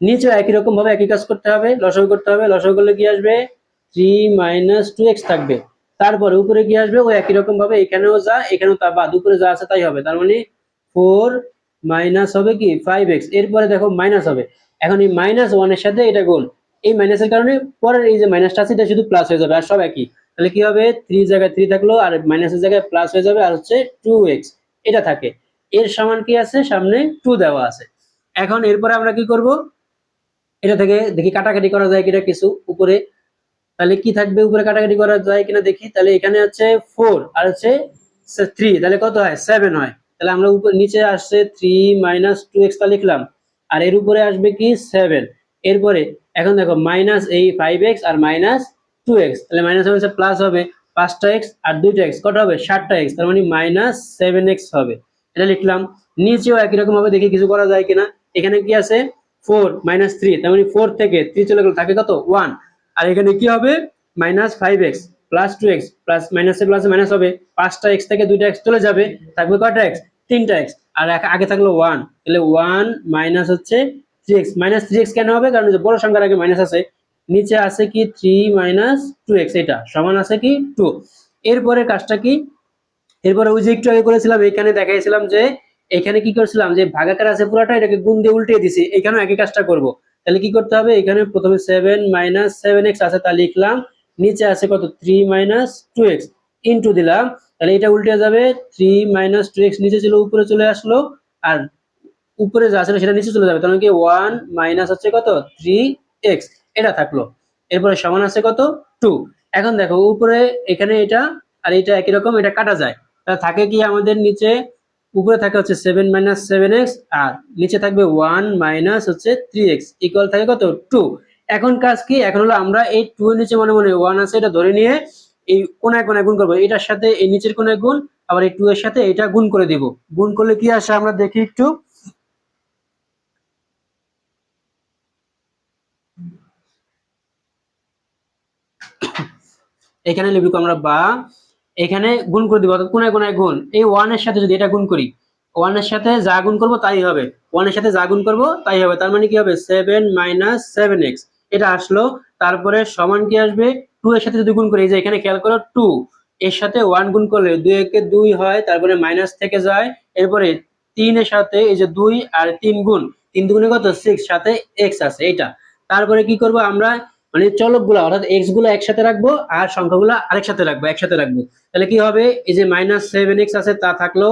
A: নিচে একই রকম ভাবে একই কাজ করতে হবে, লসাগু করতে হবে। লসাগু করলে কি আসবে, 3 2x থাকবে। তারপরে উপরে কি আসবে, ওই একই রকম ভাবে এখানেও যা এখানেও তা বাদ, উপরে যা আছে তাই হবে, তার মানে 4 মাইনাস হবে কি 5x। এরপরে দেখো মাইনাস হবে, এখন এই -1 এর সাথে এটা গুণ, এই মাইনাসের কারণে পরের এই যে মাইনাসটা আছে এটা শুধু প্লাস হয়ে যাবে, আর সব একই। তাহলে কি হবে, 3 জায়গায় 3 থাকলো আর মাইনাসের জায়গায় প্লাস হয়ে যাবে, আর হচ্ছে 2x এটা থাকে। এর সমান কি আছে, সামনে 2 দেওয়া আছে। এখন এরপরে আমরা কি করব, এটা থেকে দেখি কাটাকাটি করা যায় কিনা কিছু উপরে। তাহলে কি থাকবে, উপরে কাটাকাটি করা যায় কিনা দেখি। তাহলে এখানে হচ্ছে 4 আর হচ্ছে 3, তাহলে কত হয় 7 হয়। তাহলে আমরা উপরে নিচে আসছে 3 2x টা লিখলাম, আর এর উপরে আসবে কি 7। এরপরে এখন দেখো মাইনাস এই 5x আর -2x, তাহলে -7 প্লাস হবে 5টা x আর 2টা x, কত হবে 7টা x, তার মানে -7x হবে। এটা লিখলাম। নিচেও একই রকম ভাবে দেখি কিছু করা যায় কিনা। এখানে কি আছে 4 3, তার মানে 4 থেকে 3 চলে গেল, থাকে কত 1। আর এখানে কি হবে -5x প্লাস 2x প্লাস মাইনাসে প্লাসে মাইনাস হবে, 5টা x থেকে 2টা x চলে যাবে, থাকবে কয়টা x 3টা x, আর আগে থাকলো 1, তাহলে 1 মাইনাস হচ্ছে 3x। -3x কেন হবে, কারণ যে বড় সংখ্যার আগে মাইনাস আছে। নিচে আছে কি 3 2x, এটা সমান আছে কি 2। এরপরে কাজটা কি, এরপরে ওই যে একটু আগে করেছিলাম এখানে দেখাইছিলাম যে এখানে কি করছিলাম, যে ভাগাকার আছে পুরোটা এটাকে গুণ দিয়ে উল্টে দিছি, এখানেও একই কাজটা করব। তাহলে কি করতে হবে, এখানে প্রথমে 7 7x আছে তা লিখলাম, নিচে আছে কত 3 2x ইনটু দিলাম, তাহলে এটা উল্টে যাবে, 3 2x নিচে ছিল উপরে চলে আসলো, আর উপরে যা ছিল সেটা নিচে চলে যাবে, তাহলে কি 1 মাইনাস হচ্ছে কত 3x এটা থাকলো। এরপরে সমান আছে কত 2। এখন দেখো উপরে এখানে এটা আর এটা একই রকম, এটা কাটা যায়, তাহলে থাকে কি আমাদের নিচে উপরে থাকে হচ্ছে 7 মাইনাস 7x, আর নিচে থাকবে 1 মাইনাস হচ্ছে 3x ইকুয়াল থাকে কত 2। এখন কাজ কি, এখন হলো আমরা এই 2 এর নিচে মনে মনে 1 আছে এটা ধরে নিয়ে এই কোনায় কোনায় গুণ করবো, এটার সাথে এই নিচের কোনায় গুণ, আবার এই 2 এর সাথে এটা গুণ করে দিব। গুণ করলে কি আসে আমরা দেখি একটু। এখানে লিখব আমরা বা, এখানে গুণ করে দিব, অর্থাৎ কোনায় কোনায় গুণ। এই 1 এর সাথে যদি এটা গুণ করি, 1 এর সাথে যা গুণ করব তাই হবে, 1 এর সাথে যা গুণ করব তাই হবে, তার মানে কি হবে 7 মাইনাস 7x এটা আসলো। তারপরে সমান কি আসবে, 2 এর সাথে যদি গুণ করি, এই যে এখানে খেয়াল করো 2 এর সাথে 1 গুণ করলে 2 একে 2 হয়, তারপরে মাইনাস থেকে যায়, এরপরে 3 এর সাথে এই যে 2 আর 3 গুণ, 3 দুগুণে কত 6, সাথে x আছে এটা। তারপরে কি করব আমরা, মানে চলকগুলো অর্থাৎ এক্স গুলো একসাথে রাখবো আর সংখ্যাগুলো আরেকসাথে রাখবো, একসাথে রাখবো। তাহলে কি হবে, এই যে মাইনাস 7x আছে তা থাকলো,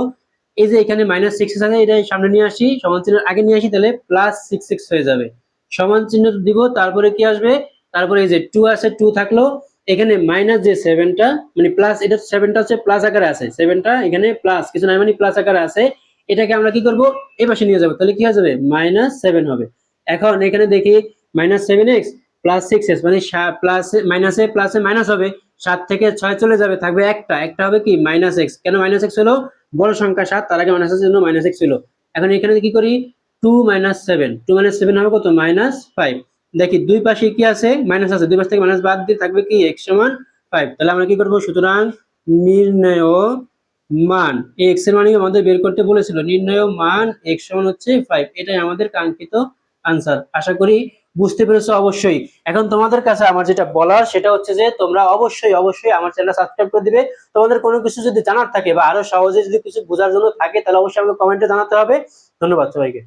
A: এই যে এখানে মাইনাস 6x আছে এটা সামনে নিয়ে আসি, সমান চিহ্ন আগে নিয়ে আসি, তাহলে প্লাস 6x হয়ে যাবে। সমান চিহ্ন দিব, তারপরে কি আসবে, তারপরে এই যে 2 আছে 2 থাকলো, এখানে মাইনাস যে 7টা মানে প্লাস, এটা 7টা হচ্ছে প্লাস আকারে আছে, 7টা এখানে প্লাস কিছু নাই মানে প্লাস আকারে আছে, এটাকে আমরা কি করব এই পাশে নিয়ে যাব, তাহলে কি হয়ে যাবে মাইনাস 7 হবে। এখন এখানে দেখি মাইনাস 7x প্লাস 6s মানে প্লাস মাইনাসে প্লাসে মাইনাস হবে, 7 থেকে 6 চলে যাবে, থাকবে একটা হবে কি মাইনাস x। কেন মাইনাস x হলো, বড় সংখ্যা 7 তার আগে মাইনাস এর জন্য মাইনাস x হলো। এখন এখানে কি করি, 2 মাইনাস 7, 2 মাইনাস 7 হবে কত মাইনাস 5। দেখি দুই পাশে কি আছে মাইনাস আছে, দুই পাশ থেকে মাইনাস বাদ দিয়ে থাকবে কি x সমান 5। তাহলে আমরা কি করব, সুতরাং নির্ণয় মান x এর মান আমাদের বের করতে বলেছিল, নির্ণয় মান x সমান হচ্ছে 5, এটাই আমাদের কাঙ্ক্ষিত আনসার। আশা করি বুঝতে পেরেছো অবশ্যই। এখন তোমাদের কাছে আমার যেটা বলার সেটা হচ্ছে যে তোমরা অবশ্যই অবশ্যই আমার চ্যানেলটা সাবস্ক্রাইব করে দিবে। তোমাদের কোনো কিছু যদি জানার থাকে বা আরো সহজে যদি কিছু বোঝার জন্য থাকে তাহলে অবশ্যই আমাকে কমেন্টে জানাতে হবে। ধন্যবাদ সবাইকে।